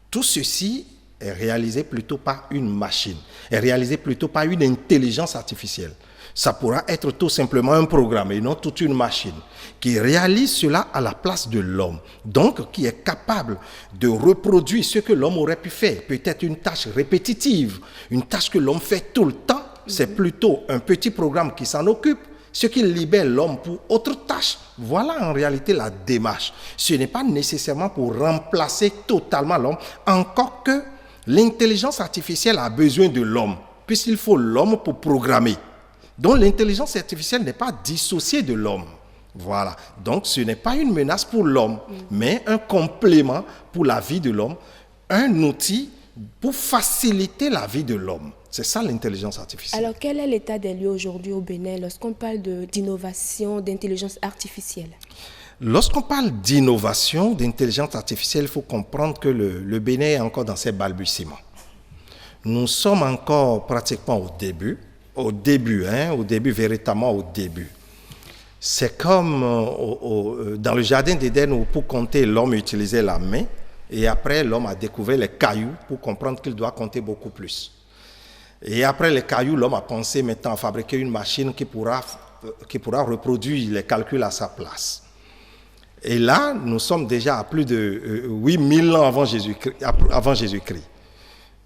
tout ceci est réalisé plutôt par une machine, est réalisé plutôt par une intelligence artificielle. Ça pourra être tout simplement un programme et non toute une machine qui réalise cela à la place de l'homme. Donc, qui est capable de reproduire ce que l'homme aurait pu faire. Peut-être une tâche répétitive, une tâche que l'homme fait tout le temps. C'est plutôt un petit programme qui s'en occupe, ce qui libère l'homme pour autre tâche. Voilà en réalité la démarche. Ce n'est pas nécessairement pour remplacer totalement l'homme, encore que l'intelligence artificielle a besoin de l'homme, puisqu'il faut l'homme pour programmer. Donc l'intelligence artificielle n'est pas dissociée de l'homme. Voilà. Donc ce n'est pas une menace pour l'homme, mais un complément pour la vie de l'homme, un outil pour faciliter la vie de l'homme. C'est ça l'intelligence artificielle. Alors quel est l'état des lieux aujourd'hui au Bénin lorsqu'on parle d'innovation, d'intelligence artificielle? Lorsqu'on parle d'innovation, d'intelligence artificielle, il faut comprendre que le Bénin est encore dans ses balbutiements. Nous sommes encore pratiquement au début, véritablement au début. C'est comme dans le jardin d'Éden où pour compter, l'homme utilisait la main et après l'homme a découvert les cailloux pour comprendre qu'il doit compter beaucoup plus. Et après les cailloux, l'homme a pensé maintenant à fabriquer une machine qui pourra reproduire les calculs à sa place. Et là, nous sommes déjà à plus de 8000 ans avant Jésus-Christ.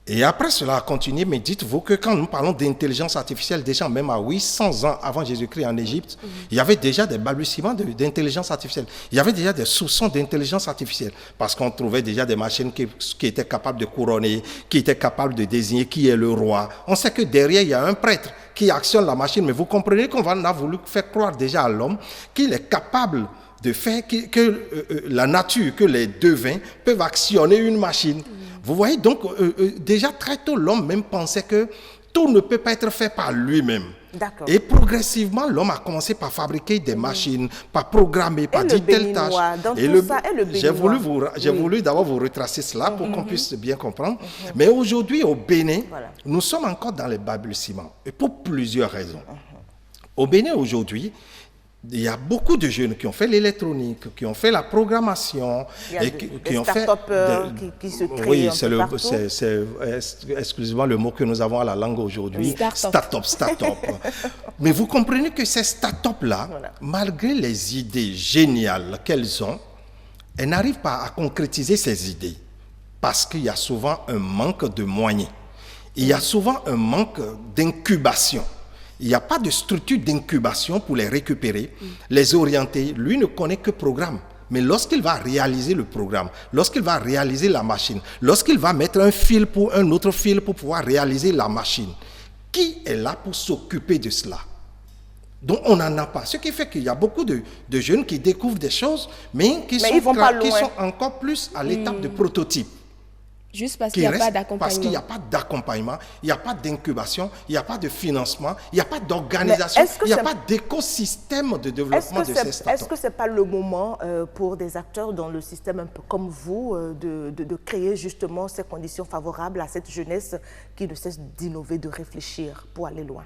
Et après cela a continué, mais dites-vous que quand nous parlons d'intelligence artificielle, déjà même à 800 ans avant Jésus-Christ en Égypte, il y avait déjà des balbutiements d'intelligence artificielle. Il y avait déjà des soupçons d'intelligence artificielle, parce qu'on trouvait déjà des machines qui étaient capables de couronner, qui étaient capables de désigner qui est le roi. On sait que derrière, il y a un prêtre qui actionne la machine, mais vous comprenez qu'on a voulu faire croire déjà à l'homme qu'il est capable de faire que la nature, que les devins peuvent actionner une machine. Vous voyez, donc déjà très tôt, l'homme même pensait que tout ne peut pas être fait par lui-même. Et progressivement, l'homme a commencé par fabriquer des machines, par programmer, par dire telle tâche. J'ai voulu d'abord vous retracer cela pour qu'on puisse bien comprendre. Mais aujourd'hui, au Bénin, nous sommes encore dans les balbutiements, et pour plusieurs raisons. Au Bénin, aujourd'hui, il y a beaucoup de jeunes qui ont fait l'électronique, qui ont fait la programmation. Il y a qui ont fait qui se créent. Oui, c'est exclusivement le mot que nous avons à la langue aujourd'hui. Start-up. Mais vous comprenez que ces startups-là, malgré les idées géniales qu'elles ont, elles n'arrivent pas à concrétiser ces idées parce qu'il y a souvent un manque de moyens. Il y a souvent un manque d'incubation. Il n'y a pas de structure d'incubation pour les récupérer, les orienter. Lui ne connaît que programme. Mais lorsqu'il va réaliser le programme, lorsqu'il va réaliser la machine, lorsqu'il va mettre un fil pour un autre fil pour pouvoir réaliser la machine, qui est là pour s'occuper de cela? Donc on n'en a pas. Ce qui fait qu'il y a beaucoup de jeunes qui découvrent des choses, mais qui sont encore plus à l'étape de prototype. Juste parce qu'il n'y a pas d'accompagnement. Parce qu'il n'y a pas d'accompagnement, il n'y a pas d'incubation, il n'y a pas de financement, il n'y a pas d'organisation, il n'y a pas d'écosystème de développement de ces startups. Est-ce que ce n'est pas le moment pour des acteurs dans le système un peu comme vous de créer justement ces conditions favorables à cette jeunesse qui ne cesse d'innover, de réfléchir pour aller loin?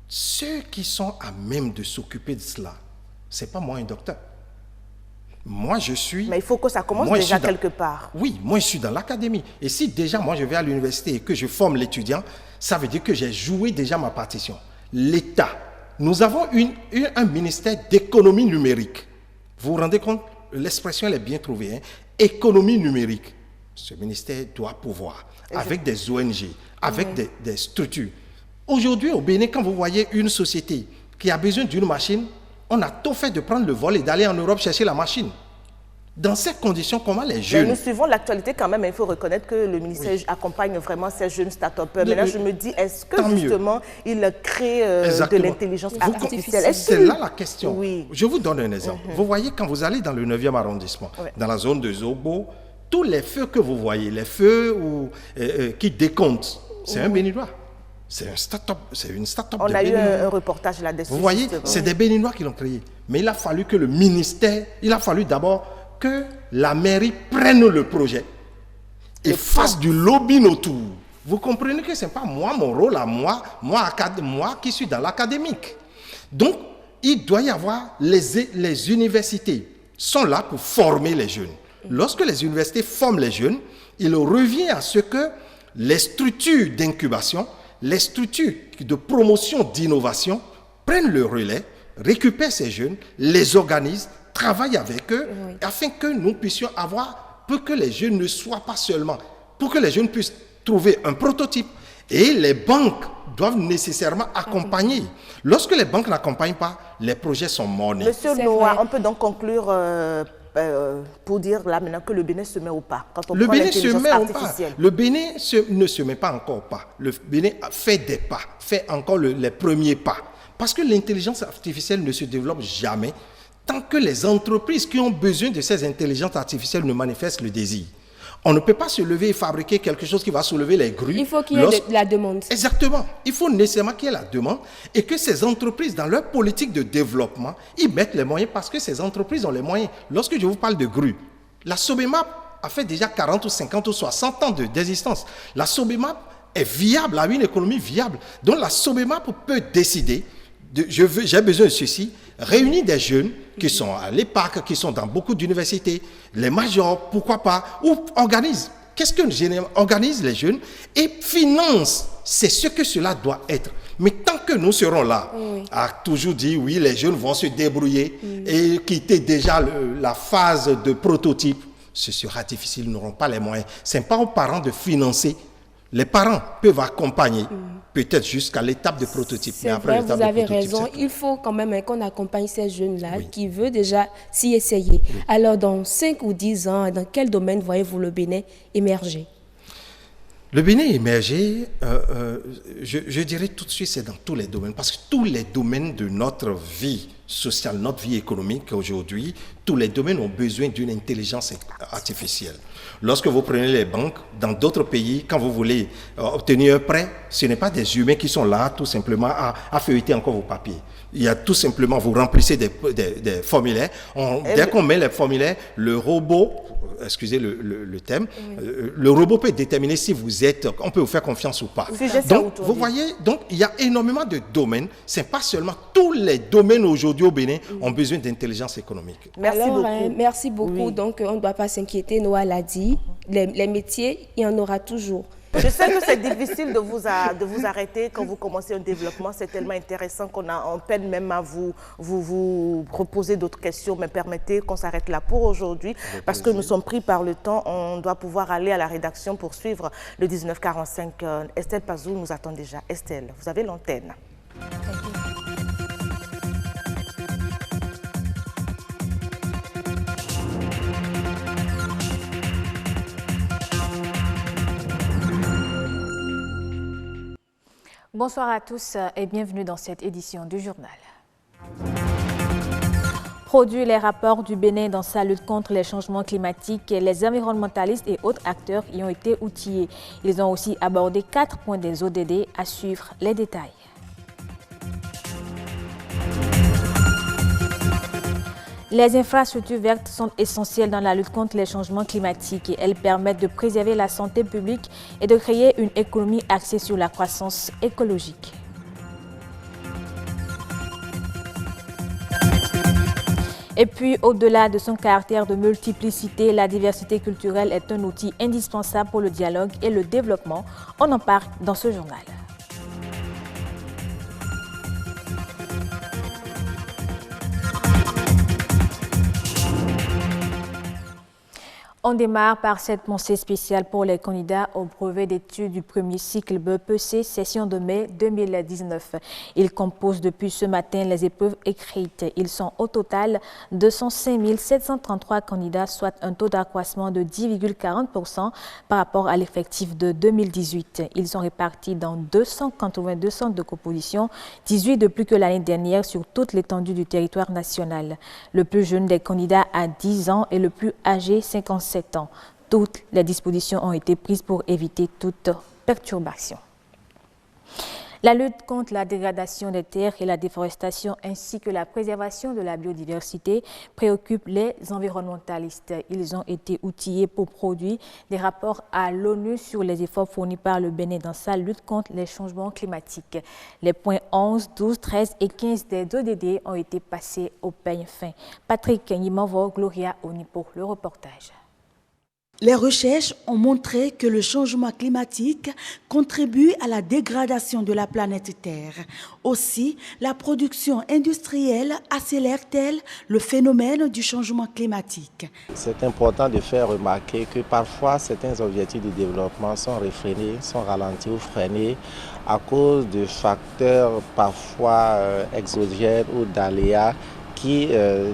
Ceux qui sont à même de s'occuper de cela, ce n'est pas moi un docteur. Moi, je suis... Mais il faut que ça commence déjà quelque part. Oui, moi, je suis dans l'académie. Et si déjà, moi, je vais à l'université et que je forme l'étudiant, ça veut dire que j'ai joué déjà ma partition. L'État. Nous avons un ministère d'économie numérique. Vous vous rendez compte? L'expression, elle est bien trouvée. Hein? Économie numérique. Ce ministère doit pouvoir, avec des ONG, avec des structures. Aujourd'hui, au Bénin, quand vous voyez une société qui a besoin d'une machine, on a tout fait de prendre le vol et d'aller en Europe chercher la machine. Dans ces conditions, comment les jeunes... Mais nous suivons l'actualité quand même, il faut reconnaître que le ministère accompagne vraiment ces jeunes start-upers. Mais là, je me dis, est-ce que justement, il crée de l'intelligence artificielle? C'est là la question. Oui. Je vous donne un exemple. Vous voyez, quand vous allez dans le 9e arrondissement, dans la zone de Zobo, tous les feux que vous voyez, les feux qui décomptent, c'est un Béninois. C'est une start-up On a eu un reportage là-dessus. Vous voyez, c'est des Béninois qui l'ont créé. Mais il a fallu que le ministère, il a fallu d'abord que la mairie prenne le projet et fasse du lobbying autour. Vous comprenez que ce n'est pas moi, mon rôle à moi qui suis dans l'académique. Donc, il doit y avoir les universités sont là pour former les jeunes. Lorsque les universités forment les jeunes, il revient à ce que les structures d'incubation, les structures de promotion d'innovation prennent le relais, récupèrent ces jeunes, les organisent, travaillent avec eux, afin que nous puissions avoir, pour que les jeunes ne soient pas seulement, pour que les jeunes puissent trouver un prototype. Et les banques doivent nécessairement accompagner. Lorsque les banques n'accompagnent pas, les projets sont morts-nés. Monsieur Noah, on peut donc conclure pour dire là maintenant que le Bénin se met au pas. Quand on prend l'intelligence artificielle. Le Bénin ne se met pas encore au pas. Le Bénin fait des pas, fait encore les premiers pas. Parce que l'intelligence artificielle ne se développe jamais tant que les entreprises qui ont besoin de ces intelligences artificielles ne manifestent le désir. On ne peut pas se lever et fabriquer quelque chose qui va soulever les grues. Il faut qu'il y ait de la demande. Exactement. Il faut nécessairement qu'il y ait la demande et que ces entreprises, dans leur politique de développement, ils mettent les moyens parce que ces entreprises ont les moyens. Lorsque je vous parle de grues, la Sobemap a fait déjà 40 ou 50 ou 60 ans d'existence. La Sobemap est viable, a une économie viable. Donc la Sobemap peut décider, j'ai besoin de ceci, réunir des jeunes qui sont à l'EPAC, qui sont dans beaucoup d'universités, les majors, pourquoi pas, ou organise. Qu'est-ce que organise les jeunes et finance? C'est ce que cela doit être. Mais tant que nous serons là, à toujours dire oui, les jeunes vont se débrouiller et quitter déjà la phase de prototype, ce sera difficile, ils n'auront pas les moyens. Ce n'est pas aux parents de financer. Les parents peuvent accompagner, peut-être jusqu'à l'étape de prototype. C'est vrai, vous avez raison. Il faut quand même qu'on accompagne ces jeunes-là qui veulent déjà s'y essayer. Alors, dans 5 ou 10 ans, dans quel domaine voyez-vous le Bénin émerger? Le Bénin émerger, je dirais tout de suite, c'est dans tous les domaines. Parce que tous les domaines de notre vie sociale, notre vie économique aujourd'hui, tous les domaines ont besoin d'une intelligence artificielle. Lorsque vous prenez les banques, dans d'autres pays, quand vous voulez obtenir un prêt, ce n'est pas des humains qui sont là tout simplement à feuilleter encore vos papiers. Il y a tout simplement, vous remplissez des formulaires. Dès qu'on met les formulaires, le robot, excusez le thème, le robot peut déterminer si vous êtes, on peut vous faire confiance ou pas. Donc, vous voyez, donc il y a énormément de domaines. Ce n'est pas seulement tous les domaines aujourd'hui au Bénin ont besoin d'intelligence économique. Merci beaucoup. Merci beaucoup. Donc, on ne doit pas s'inquiéter, Noah l'a dit. Les métiers, il y en aura toujours. Je sais que c'est difficile de vous arrêter quand vous commencez un développement. C'est tellement intéressant qu'on peine même à vous proposer d'autres questions. Mais permettez qu'on s'arrête là pour aujourd'hui parce que nous sommes pris par le temps. On doit pouvoir aller à la rédaction pour suivre le 1945. Estelle Pazou nous attend déjà. Estelle, vous avez l'antenne. Bonsoir à tous et bienvenue dans cette édition du journal. Produit les rapports du Bénin dans sa lutte contre les changements climatiques, les environnementalistes et autres acteurs y ont été outillés. Ils ont aussi abordé 4 points des ODD. À suivre les détails. Les infrastructures vertes sont essentielles dans la lutte contre les changements climatiques et elles permettent de préserver la santé publique et de créer une économie axée sur la croissance écologique. Et puis, au-delà de son caractère de multiplicité, la diversité culturelle est un outil indispensable pour le dialogue et le développement. On en parle dans ce journal. On démarre par cette pensée spéciale pour les candidats au brevet d'études du premier cycle BEPC, session de mai 2019. Ils composent depuis ce matin les épreuves écrites. Ils sont au total 205 733 candidats, soit un taux d'accroissement de 10,40% par rapport à l'effectif de 2018. Ils sont répartis dans 282 centres de composition, 18 de plus que l'année dernière sur toute l'étendue du territoire national. Le plus jeune des candidats a 10 ans et le plus âgé 57 ans. Toutes les dispositions ont été prises pour éviter toute perturbation. La lutte contre la dégradation des terres et la déforestation ainsi que la préservation de la biodiversité préoccupe les environnementalistes. Ils ont été outillés pour produire des rapports à l'ONU sur les efforts fournis par le Bénin dans sa lutte contre les changements climatiques. Les points 11, 12, 13 et 15 des ODD ont été passés au peigne fin. Patrick Nimanvo, Gloria Oni pour le reportage. Les recherches ont montré que le changement climatique contribue à la dégradation de la planète Terre. Aussi, la production industrielle accélère-t-elle le phénomène du changement climatique. C'est important de faire remarquer que parfois certains objectifs de développement sont réfrénés, sont ralentis ou freinés à cause de facteurs parfois exogènes ou d'aléas qui,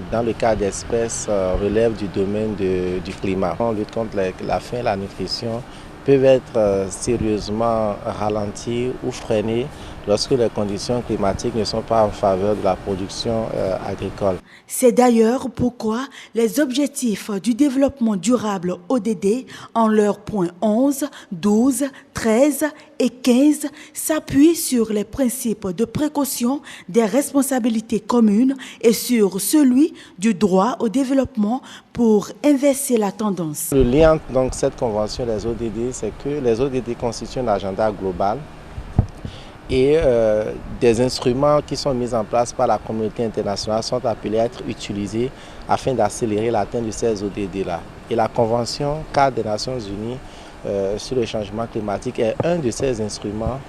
dans le cas d'espèces, relèvent du domaine du climat. On lutte contre la faim et la nutrition peuvent être sérieusement ralentis ou freinés lorsque les conditions climatiques ne sont pas en faveur de la production agricole. C'est d'ailleurs pourquoi les objectifs du développement durable ODD, en leurs points 11, 12, 13 et 15, s'appuient sur les principes de précaution des responsabilités communes et sur celui du droit au développement pour inverser la tendance. Le lien entre donc cette convention des ODD, c'est que les ODD constituent un agenda global et des instruments qui sont mis en place par la communauté internationale sont appelés à être utilisés afin d'accélérer l'atteinte de ces ODD-là. Et la Convention cadre des Nations Unies sur le changement climatique est un de ces instruments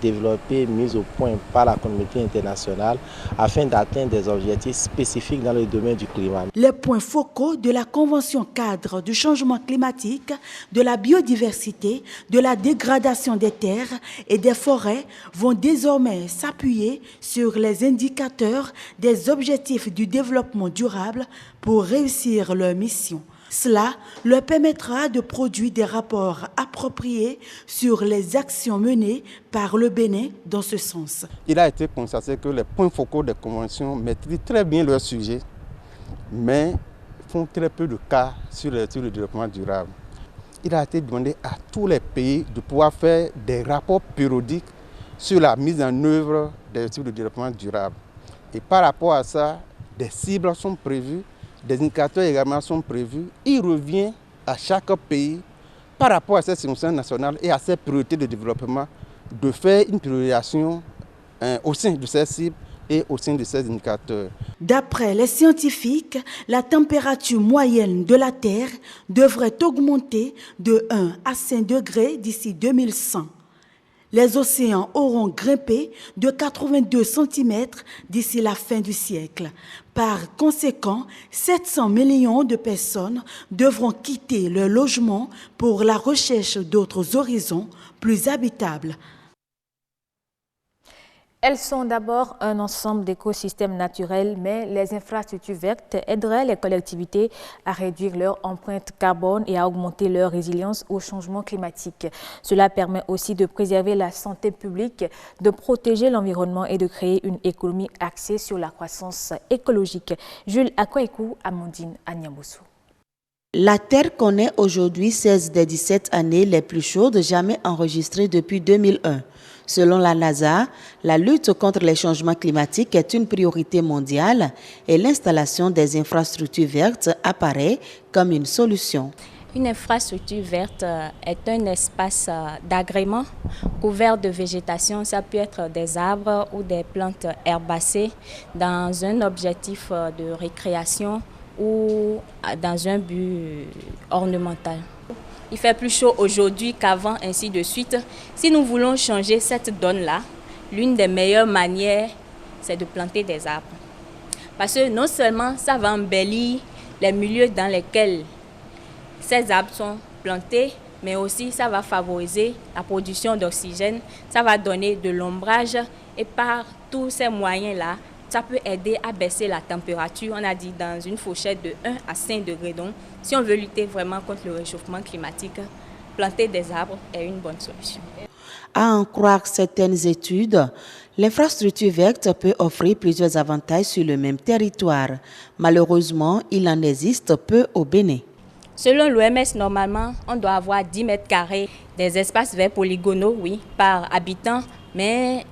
développés, mis au point par la communauté internationale afin d'atteindre des objectifs spécifiques dans le domaine du climat. Les points focaux de la Convention cadre du changement climatique, de la biodiversité, de la dégradation des terres et des forêts vont désormais s'appuyer sur les indicateurs des objectifs du développement durable pour réussir leur mission. Cela leur permettra de produire des rapports appropriés sur les actions menées par le Bénin dans ce sens. Il a été constaté que les points focaux des conventions maîtrisent très bien leur sujet, mais font très peu de cas sur le développement durable. Il a été demandé à tous les pays de pouvoir faire des rapports périodiques sur la mise en œuvre des objectifs de développement durable. Et par rapport à ça, des cibles sont prévues, des indicateurs également sont prévus. Il revient à chaque pays, par rapport à cette situation nationale et à ses priorités de développement, de faire une priorisation au sein de ces cibles et au sein de ces indicateurs. D'après les scientifiques, la température moyenne de la Terre devrait augmenter de 1 à 5 degrés d'ici 2100. Les océans auront grimpé de 82 cm d'ici la fin du siècle. Par conséquent, 700 millions de personnes devront quitter leur logement pour la recherche d'autres horizons plus habitables. Elles sont d'abord un ensemble d'écosystèmes naturels, mais les infrastructures vertes aideraient les collectivités à réduire leur empreinte carbone et à augmenter leur résilience au changement climatique. Cela permet aussi de préserver la santé publique, de protéger l'environnement et de créer une économie axée sur la croissance écologique. Jules Akwaikou, Amandine Agnamboussou. La Terre connaît aujourd'hui 16 des 17 années les plus chaudes jamais enregistrées depuis 2001. Selon la NASA, la lutte contre les changements climatiques est une priorité mondiale et l'installation des infrastructures vertes apparaît comme une solution. Une infrastructure verte est un espace d'agrément couvert de végétation. Ça peut être des arbres ou des plantes herbacées dans un objectif de récréation ou dans un but ornemental. Il fait plus chaud aujourd'hui qu'avant, ainsi de suite. Si nous voulons changer cette donne-là, l'une des meilleures manières, c'est de planter des arbres. Parce que non seulement ça va embellir les milieux dans lesquels ces arbres sont plantés, mais aussi ça va favoriser la production d'oxygène, ça va donner de l'ombrage et par tous ces moyens-là, ça peut aider à baisser la température, on a dit dans une fourchette de 1 à 5 degrés. Donc, si on veut lutter vraiment contre le réchauffement climatique, planter des arbres est une bonne solution. À en croire certaines études, l'infrastructure verte peut offrir plusieurs avantages sur le même territoire. Malheureusement, il en existe peu au Bénin. Selon l'OMS, normalement, on doit avoir 10 mètres carrés des espaces verts polygonaux, oui, par habitant, mais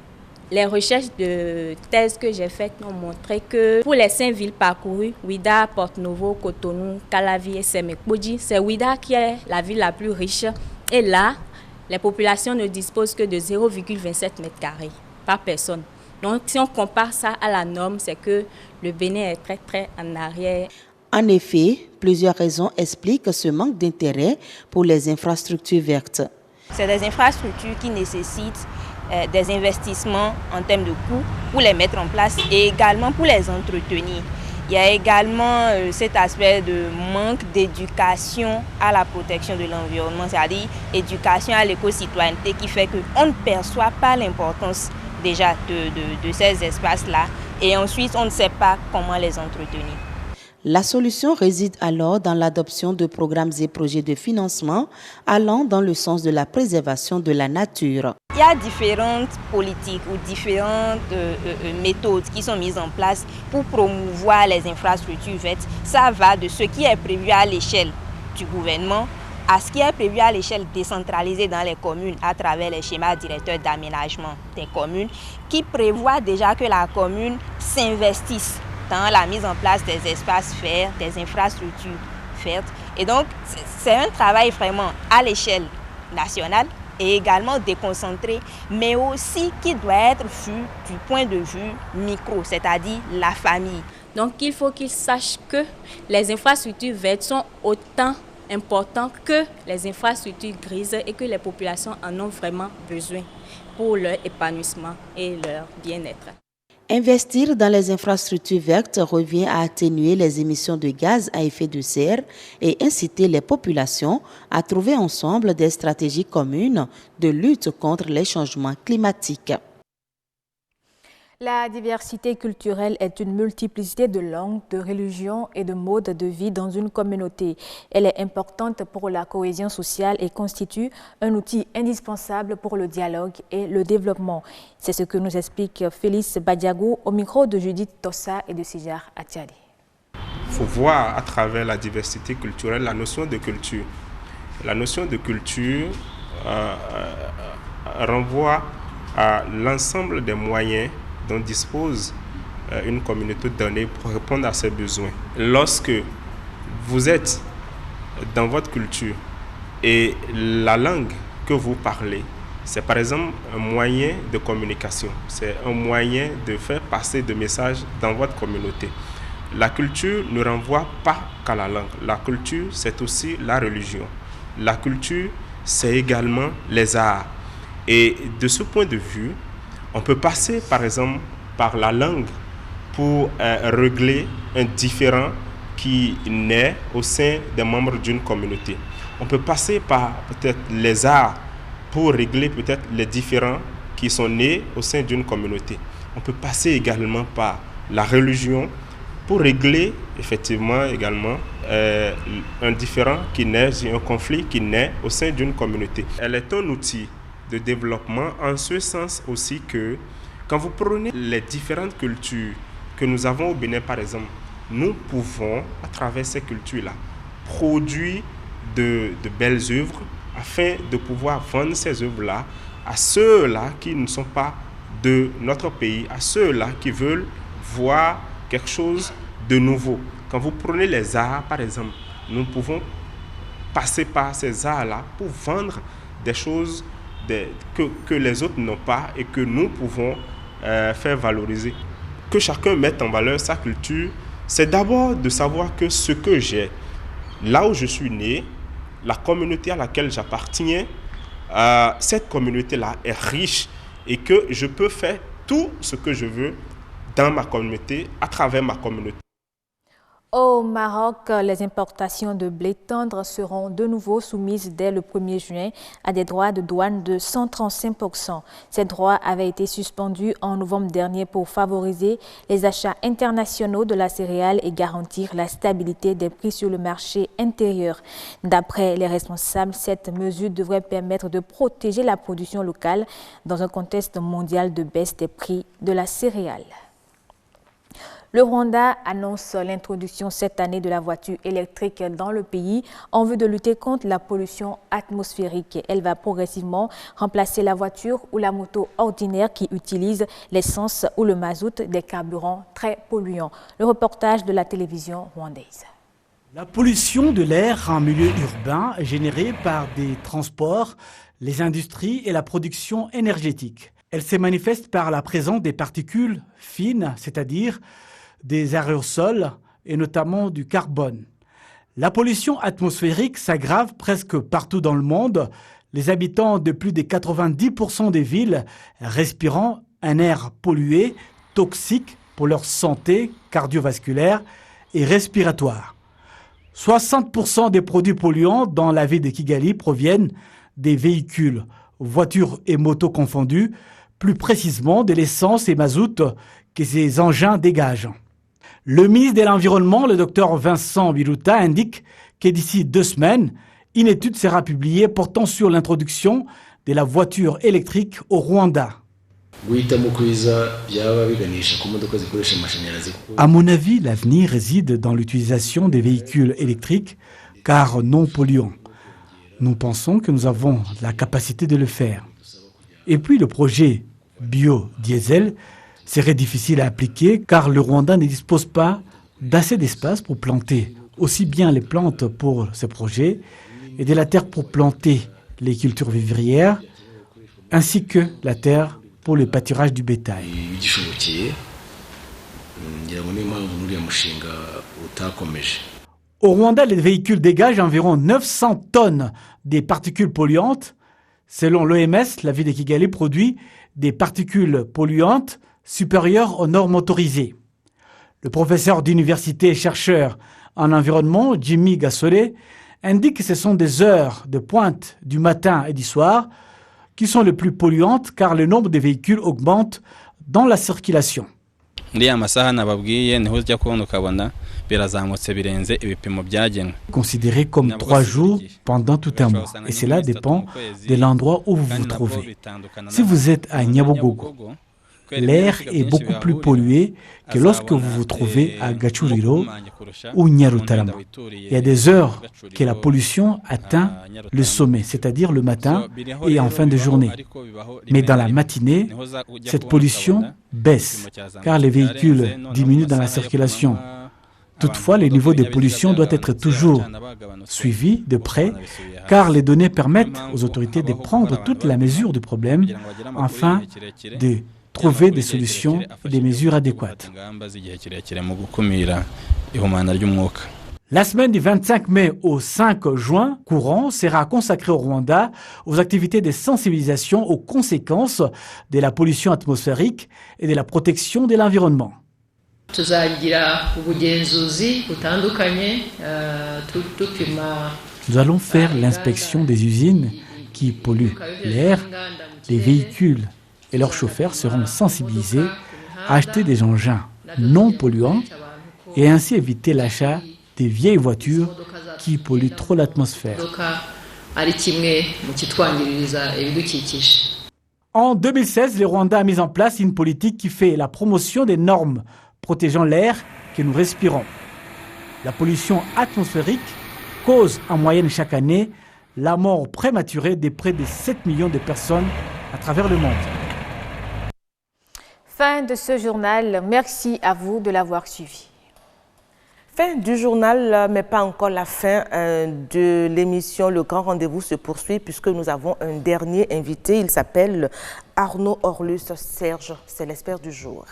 les recherches de thèse que j'ai faites ont montré que pour les 5 villes parcourues, Ouida, Porto-Novo, Cotonou, Calavi et Semekpodji, c'est Ouida qui est la ville la plus riche. Et là, les populations ne disposent que de 0,27 mètres carrés par personne. Donc si on compare ça à la norme, c'est que le Bénin est très en arrière. En effet, plusieurs raisons expliquent ce manque d'intérêt pour les infrastructures vertes. C'est des infrastructures qui nécessitent des investissements en termes de coûts pour les mettre en place et également pour les entretenir. Il y a également cet aspect de manque d'éducation à la protection de l'environnement, c'est-à-dire éducation à l'éco-citoyenneté qui fait qu'on ne perçoit pas l'importance déjà de ces espaces-là et ensuite on ne sait pas comment les entretenir. La solution réside alors dans l'adoption de programmes et projets de financement allant dans le sens de la préservation de la nature. Il y a différentes politiques ou différentes méthodes qui sont mises en place pour promouvoir les infrastructures vertes. Ça va de ce qui est prévu à l'échelle du gouvernement à ce qui est prévu à l'échelle décentralisée dans les communes à travers les schémas directeurs d'aménagement des communes qui prévoient déjà que la commune s'investisse dans la mise en place des espaces verts, des infrastructures vertes. Et donc, c'est un travail vraiment à l'échelle nationale et également déconcentré, mais aussi qui doit être vu du point de vue micro, c'est-à-dire la famille. Donc, il faut qu'ils sachent que les infrastructures vertes sont autant importantes que les infrastructures grises et que les populations en ont vraiment besoin pour leur épanouissement et leur bien-être. Investir dans les infrastructures vertes revient à atténuer les émissions de gaz à effet de serre et inciter les populations à trouver ensemble des stratégies communes de lutte contre les changements climatiques. La diversité culturelle est une multiplicité de langues, de religions et de modes de vie dans une communauté. Elle est importante pour la cohésion sociale et constitue un outil indispensable pour le dialogue et le développement. C'est ce que nous explique Félix Badiago au micro de Judith Tossa et de Sijar Atiali. Il faut voir à travers la diversité culturelle la notion de culture. La notion de culture renvoie à l'ensemble des moyens dont dispose une communauté donnée pour répondre à ses besoins. Lorsque vous êtes dans votre culture et la langue que vous parlez, C'est par exemple un moyen de communication, c'est un moyen de faire passer des messages dans votre communauté. La culture ne renvoie pas qu'à la langue. La culture, c'est aussi la religion. La culture, c'est également les arts. Et de ce point de vue, on peut passer par exemple par la langue pour régler un différend qui naît au sein des membres d'une communauté. On peut passer par peut-être les arts pour régler peut-être les différends qui sont nés au sein d'une communauté. On peut passer également par la religion pour régler effectivement également un différend qui naît, un conflit qui naît au sein d'une communauté. Elle est un outil de développement en ce sens aussi que quand vous prenez les différentes cultures que nous avons au Bénin par exemple, nous pouvons à travers ces cultures-là produire de belles œuvres afin de pouvoir vendre ces œuvres-là à ceux-là qui ne sont pas de notre pays, à ceux-là qui veulent voir quelque chose de nouveau. Quand vous prenez les arts, par exemple, nous pouvons passer par ces arts-là pour vendre des choses que les autres n'ont pas et que nous pouvons faire valoriser. Que chacun mette en valeur sa culture, c'est d'abord de savoir que ce que j'ai, là où je suis né, la communauté à laquelle j'appartiens, cette communauté-là est riche et que je peux faire tout ce que je veux dans ma communauté, à travers ma communauté. Au Maroc, les importations de blé tendre seront de nouveau soumises dès le 1er juin à des droits de douane de 135%. Ces droits avaient été suspendus en novembre dernier pour favoriser les achats internationaux de la céréale et garantir la stabilité des prix sur le marché intérieur. D'après les responsables, cette mesure devrait permettre de protéger la production locale dans un contexte mondial de baisse des prix de la céréale. Le Rwanda annonce l'introduction cette année de la voiture électrique dans le pays en vue de lutter contre la pollution atmosphérique. Elle va progressivement remplacer la voiture ou la moto ordinaire qui utilise l'essence ou le mazout, des carburants très polluants. Le reportage de la télévision rwandaise. La pollution de l'air en milieu urbain est générée par des transports, les industries et la production énergétique. Elle se manifeste par la présence des particules fines, c'est-à-dire des aérosols et notamment du carbone. La pollution atmosphérique s'aggrave presque partout dans le monde. Les habitants de plus de 90% des villes respirant un air pollué, toxique pour leur santé cardiovasculaire et respiratoire. 60% des produits polluants dans la ville de Kigali proviennent des véhicules, voitures et motos confondues, plus précisément de l'essence et mazout que ces engins dégagent. Le ministre de l'Environnement, le Dr Vincent Biruta, indique que d'ici 2 semaines, une étude sera publiée portant sur l'introduction de la voiture électrique au Rwanda. À mon avis, l'avenir réside dans l'utilisation des véhicules électriques car non polluants. Nous pensons que nous avons la capacité de le faire. Et puis le projet biodiesel serait difficile à appliquer car le Rwanda ne dispose pas d'assez d'espace pour planter aussi bien les plantes pour ce projet et de la terre pour planter les cultures vivrières ainsi que la terre pour le pâturage du bétail. Au Rwanda, les véhicules dégagent environ 900 tonnes des particules polluantes. Selon l'OMS, la ville de Kigali produit des particules polluantes supérieures aux normes autorisées. Le professeur d'université et chercheur en environnement, Jimmy Gasole, indique que ce sont des heures de pointe du matin et du soir qui sont les plus polluantes car le nombre de véhicules augmente dans la circulation. Considéré comme 3 jours pendant tout un mois. Et cela dépend de l'endroit où vous vous trouvez. Si vous êtes à Nyabugogo, l'air est beaucoup plus pollué que lorsque vous vous trouvez à Gachuriro ou Nyarutarama. Il y a des heures que la pollution atteint le sommet, c'est-à-dire le matin et en fin de journée. Mais dans la matinée, cette pollution baisse car les véhicules diminuent dans la circulation. Toutefois, le niveau de pollution doit être toujours suivi de près, car les données permettent aux autorités de prendre toute la mesure du problème afin de trouver des solutions et des mesures adéquates. La semaine du 25 mai au 5 juin courant sera consacrée au Rwanda aux activités de sensibilisation aux conséquences de la pollution atmosphérique et de la protection de l'environnement. Nous allons faire l'inspection des usines qui polluent l'air. Les véhicules et leurs chauffeurs seront sensibilisés à acheter des engins non polluants et ainsi éviter l'achat des vieilles voitures qui polluent trop l'atmosphère. En 2016, le Rwanda a mis en place une politique qui fait la promotion des normes protégeant l'air que nous respirons. La pollution atmosphérique cause en moyenne chaque année la mort prématurée de près de 7 millions de personnes à travers le monde. Fin de ce journal. Merci à vous de l'avoir suivi. Fin du journal, mais pas encore la fin de l'émission. Le grand rendez-vous se poursuit puisque nous avons un dernier invité. Il s'appelle Arnaud Orlus. Serge, c'est l'expert du jour.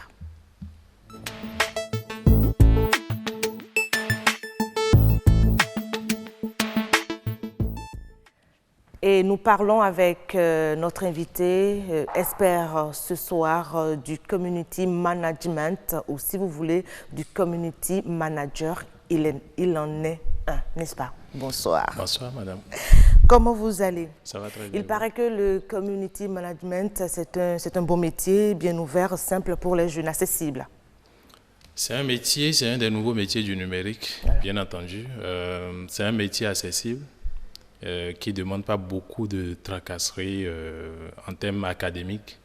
Et nous parlons avec notre invité, expert ce soir du community management, ou si vous voulez, du community manager. Il en est un, n'est-ce pas? Bonsoir. Bonsoir, madame. Comment vous allez? Ça va très bien. Il paraît que le community management, c'est un beau métier, bien ouvert, simple pour les jeunes, accessible. C'est un métier, c'est un des nouveaux métiers du numérique, bien entendu. C'est un métier accessible. Qui ne demande pas beaucoup de tracasseries en termes académiques.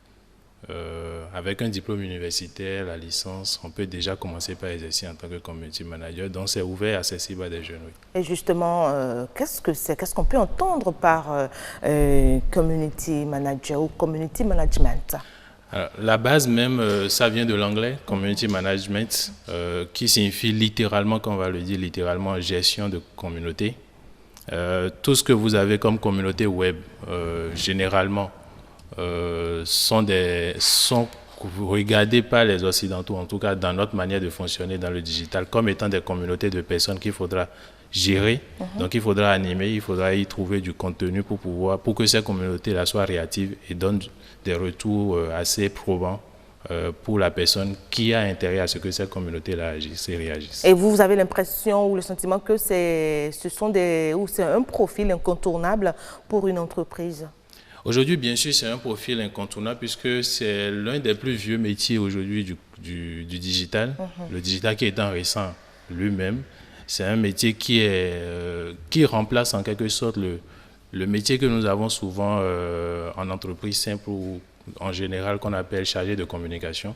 Avec un diplôme universitaire, la licence, on peut déjà commencer par exercer en tant que community manager. Donc c'est ouvert et accessible à des jeunes. Oui. Et justement, qu'est-ce que c'est? Qu'est-ce qu'on peut entendre par community manager ou community management? Alors, la base même, ça vient de l'anglais, community management, qui signifie littéralement, comme on va le dire, littéralement gestion de communauté. Tout ce que vous avez comme communauté web, généralement, sont regardés par les Occidentaux, en tout cas dans notre manière de fonctionner dans le digital, comme étant des communautés de personnes qu'il faudra gérer. Donc il faudra animer, il faudra y trouver du contenu pour que ces communautés-là soient réactives et donnent des retours assez probants pour la personne qui a intérêt à ce que cette communauté-là agisse et réagisse. Et vous avez l'impression ou le sentiment que c'est un profil incontournable pour une entreprise? Aujourd'hui, bien sûr, c'est un profil incontournable puisque c'est l'un des plus vieux métiers aujourd'hui du digital. Le digital qui est étant récent lui-même, c'est un métier qui remplace en quelque sorte le métier que nous avons souvent en entreprise simple ou en général qu'on appelle chargé de communication.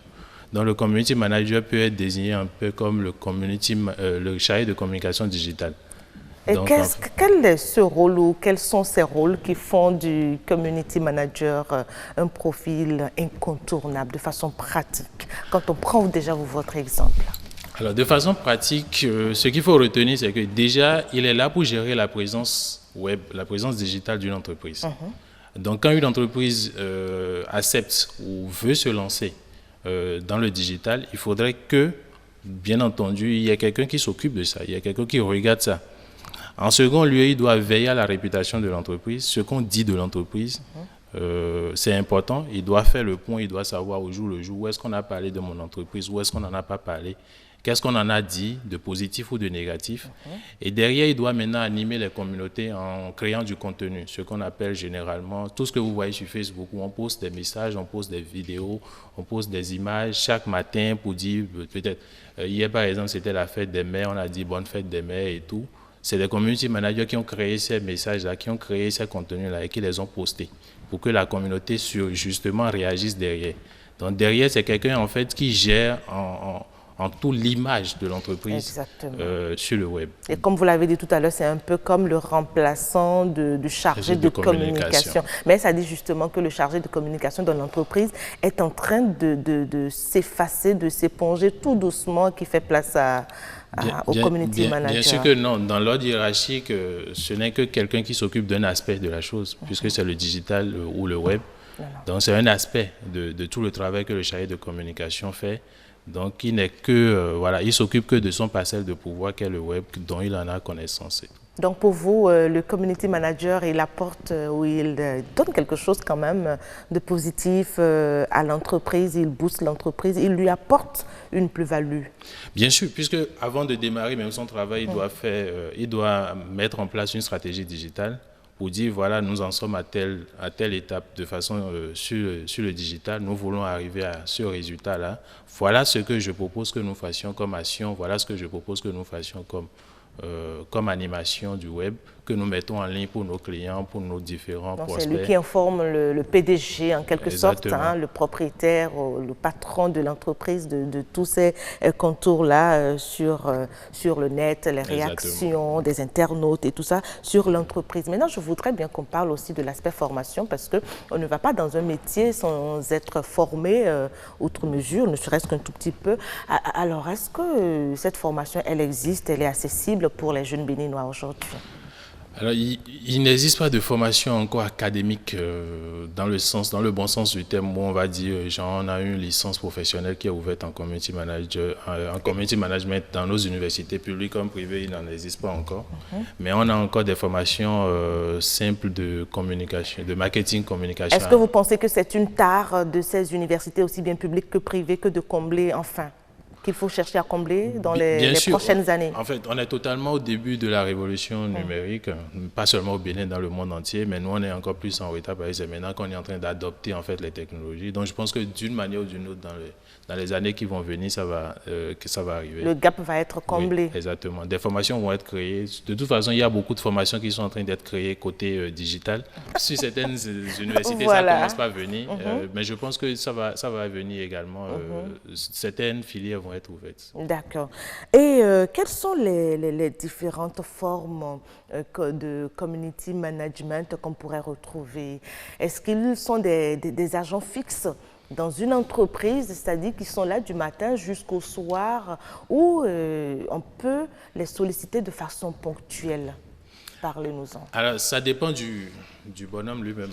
Donc le community manager peut être désigné un peu comme le chargé de communication digitale. Et quel est ce rôle ou quels sont ces rôles qui font du community manager un profil incontournable de façon pratique? Quand on prend déjà votre exemple. Alors de façon pratique, ce qu'il faut retenir, c'est que déjà, il est là pour gérer la présence web, la présence digitale d'une entreprise. Donc quand une entreprise accepte ou veut se lancer dans le digital, il faudrait que, bien entendu, il y ait quelqu'un qui s'occupe de ça, il y a quelqu'un qui regarde ça. En second lieu, il doit veiller à la réputation de l'entreprise, ce qu'on dit de l'entreprise. C'est important, il doit faire le point, il doit savoir au jour le jour où est-ce qu'on a parlé de mon entreprise, où est-ce qu'on n'en a pas parlé, qu'est-ce qu'on en a dit de positif ou de négatif. Et derrière, il doit maintenant animer les communautés en créant du contenu, ce qu'on appelle généralement, tout ce que vous voyez sur Facebook, où on poste des messages, on poste des vidéos, on poste des images chaque matin pour dire, peut-être, hier par exemple, c'était la fête des mères, on a dit bonne fête des mères et tout. C'est les community managers qui ont créé ces messages-là, qui ont créé ces contenus-là et qui les ont postés pour que la communauté justement réagisse derrière. Donc derrière, c'est quelqu'un en fait qui gère en tout l'image de l'entreprise sur le web. Et comme vous l'avez dit tout à l'heure, c'est un peu comme le remplaçant du chargé de communication. Mais ça dit justement que le chargé de communication de l'entreprise est en train de s'effacer, de s'éponger tout doucement, qui fait place à au community manager? Bien sûr que non. Dans l'ordre hiérarchique, ce n'est que quelqu'un qui s'occupe d'un aspect de la chose, puisque c'est le digital ou le web. Donc c'est un aspect de tout le travail que le chargé de communication fait. Donc il n'est que, il s'occupe que de son parcelle de pouvoir qu'est le web, dont il en a connaissance. Donc pour vous, le community manager, il apporte ou il donne quelque chose quand même de positif à l'entreprise, il booste l'entreprise, il lui apporte une plus-value. Bien sûr, puisque avant de démarrer même son travail, il doit mettre en place une stratégie digitale pour dire voilà, nous en sommes à telle étape de façon sur le digital, nous voulons arriver à ce résultat-là. Voilà ce que je propose que nous fassions comme action, voilà ce que je propose que nous fassions comme animation du web que nous mettons en ligne pour nos clients, pour nos différents prospects. C'est lui qui informe le PDG en quelque sorte, le propriétaire, le patron de l'entreprise de tous ces contours-là sur le net, les réactions des internautes et tout ça sur l'entreprise. Maintenant, je voudrais bien qu'on parle aussi de l'aspect formation parce qu'on ne va pas dans un métier sans être formé outre mesure, ne serait-ce qu'un tout petit peu. Alors, est-ce que cette formation, elle existe, elle est accessible pour les jeunes béninois aujourd'hui? Alors, il n'existe pas de formation encore académique dans le bon sens du terme où on va dire, genre, on a une licence professionnelle qui est ouverte en community management dans nos universités publiques comme privées, il n'en existe pas encore. Mais on a encore des formations simples de communication, de marketing communication. Est-ce que vous pensez que c'est une tare de ces universités aussi bien publiques que privées que de combler enfin? Qu'il faut chercher à combler dans les prochaines années? En fait, on est totalement au début de la révolution numérique, pas seulement au Bénin, dans le monde entier, mais nous, on est encore plus en retard parce que c'est maintenant qu'on est en train d'adopter en fait, les technologies. Donc, je pense que d'une manière ou d'une autre, dans les années qui vont venir, ça va arriver. Le gap va être comblé. Oui, exactement. Des formations vont être créées. De toute façon, il y a beaucoup de formations qui sont en train d'être créées côté digital. Sur certaines universités, ça commence pas à venir, mais je pense que ça va venir également. Certaines filières vont être ouvertes. D'accord. Et quelles sont les différentes formes de community management qu'on pourrait retrouver? Est-ce qu'ils sont des agents fixes dans une entreprise, c'est-à-dire qu'ils sont là du matin jusqu'au soir, ou on peut les solliciter de façon ponctuelle? Parlez-nous-en. Alors, ça dépend du bonhomme lui-même,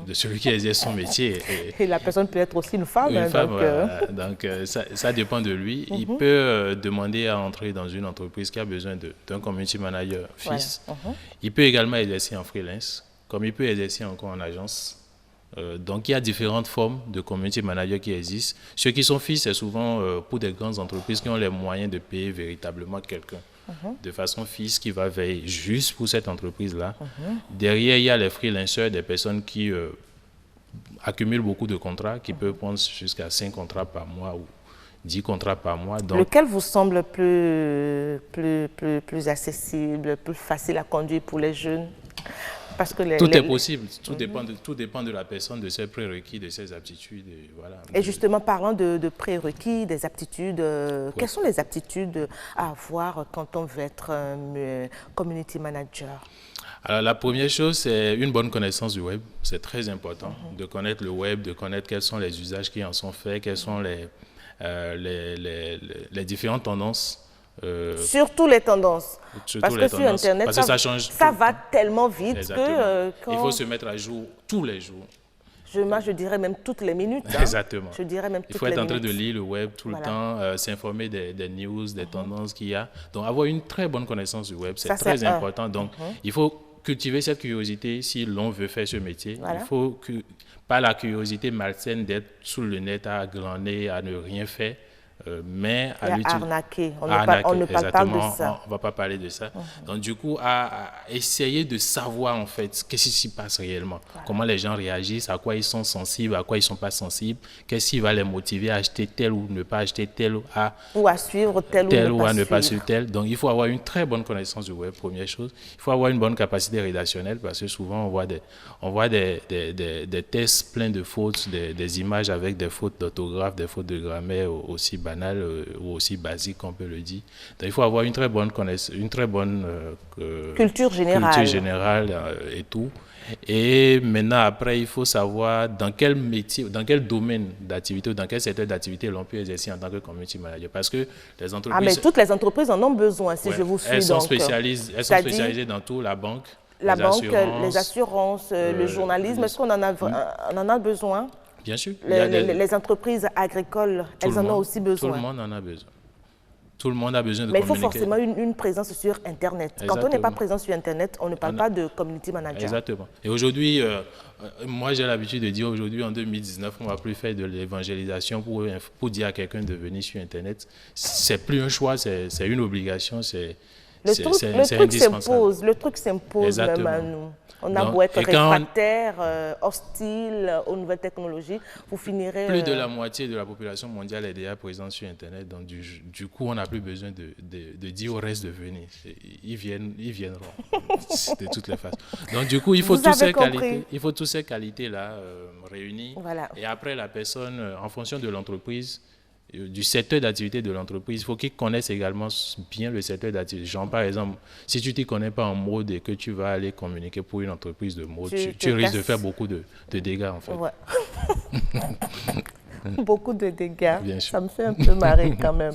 de celui qui exerce son métier. Et la personne peut être aussi une femme. Une femme, donc ça dépend de lui. Il peut demander à entrer dans une entreprise qui a besoin d'un community manager fixe. Il peut également exercer en freelance, comme il peut exercer encore en agence. Donc, il y a différentes formes de community manager qui existent. Ceux qui sont fixes, c'est souvent pour des grandes entreprises qui ont les moyens de payer véritablement quelqu'un de façon fixe qui va veiller juste pour cette entreprise-là. Derrière, il y a les freelancers, des personnes qui accumulent beaucoup de contrats, qui peuvent prendre jusqu'à 5 contrats par mois ou 10 contrats par mois. Donc, lequel vous semble plus accessible, plus facile à conduire pour les jeunes? Parce que tout est possible, tout dépend de la personne, de ses prérequis, de ses aptitudes. Et, voilà. Et justement, parlant de prérequis, des aptitudes, quelles sont les aptitudes à avoir quand on veut être un community manager? Alors, la première chose, c'est une bonne connaissance du web. C'est très important de connaître le web, de connaître quels sont les usages qui en sont faits, quelles sont les différentes tendances. Surtout les tendances. Parce que sur Internet, ça va tellement vite que... Il faut se mettre à jour tous les jours. Moi, je dirais même toutes les minutes. Exactement. Je dirais même il faut être en train de lire le web tout le temps, s'informer des news, des tendances qu'il y a. Donc, avoir une très bonne connaissance du web, c'est très important. Donc, il faut cultiver cette curiosité si l'on veut faire ce métier. Il faut pas la curiosité malsaine d'être sous le net à glaner, à ne rien faire. Mais à arnaquer. On ne parle pas de ça. On ne va pas parler de ça. Donc, du coup, à essayer de savoir, en fait, qu'est-ce qui s'y passe réellement. Comment les gens réagissent, à quoi ils sont sensibles, à quoi ils ne sont pas sensibles, qu'est-ce qui va les motiver à acheter tel ou ne pas acheter tel, ou à suivre tel ou à ne pas suivre tel. Donc, il faut avoir une très bonne connaissance du web, première chose. Il faut avoir une bonne capacité rédactionnelle parce que souvent, on voit des tests pleins de fautes, des images avec des fautes d'orthographe, des fautes de grammaire aussi basiques. banal ou aussi basique, on peut le dire. Donc, il faut avoir une très bonne culture générale et tout. Et maintenant, après, il faut savoir dans quel métier, dans quel domaine d'activité ou dans quel secteur d'activité l'on peut exercer en tant que community manager. Parce que les entreprises... Ah, mais toutes les entreprises en ont besoin, si je vous suis. Elles sont spécialisées dans tout, la banque, les assurances, le journalisme. Est-ce qu'on en a besoin? Bien sûr. Les entreprises agricoles, elles en ont aussi besoin. Tout le monde en a besoin. Tout le monde a besoin de communiquer. Mais il faut forcément une présence sur Internet. Exactement. Quand on n'est pas présent sur Internet, on ne parle pas de community manager. Exactement. Et aujourd'hui, moi j'ai l'habitude de dire aujourd'hui en 2019, on ne va plus faire de l'évangélisation pour dire à quelqu'un de venir sur Internet. C'est plus un choix, c'est une obligation, le truc s'impose même à nous. On a beau être réfractaire, hostile aux nouvelles technologies, vous finirez... Plus de la moitié de la population mondiale est déjà présente sur Internet, donc du coup, on n'a plus besoin de dire au reste de venir. Ils viendront de toutes les façons. Donc du coup, il faut toutes ces qualités-là réunies. Voilà. Et après, la personne, en fonction de l'entreprise, du secteur d'activité de l'entreprise, il faut qu'ils connaissent également bien le secteur d'activité. Genre, par exemple, si tu ne t'y connais pas en mode et que tu vas aller communiquer pour une entreprise de mode, tu risques de faire beaucoup de dégâts, en fait. Ouais. Beaucoup de dégâts. Ça me fait un peu marrer quand même.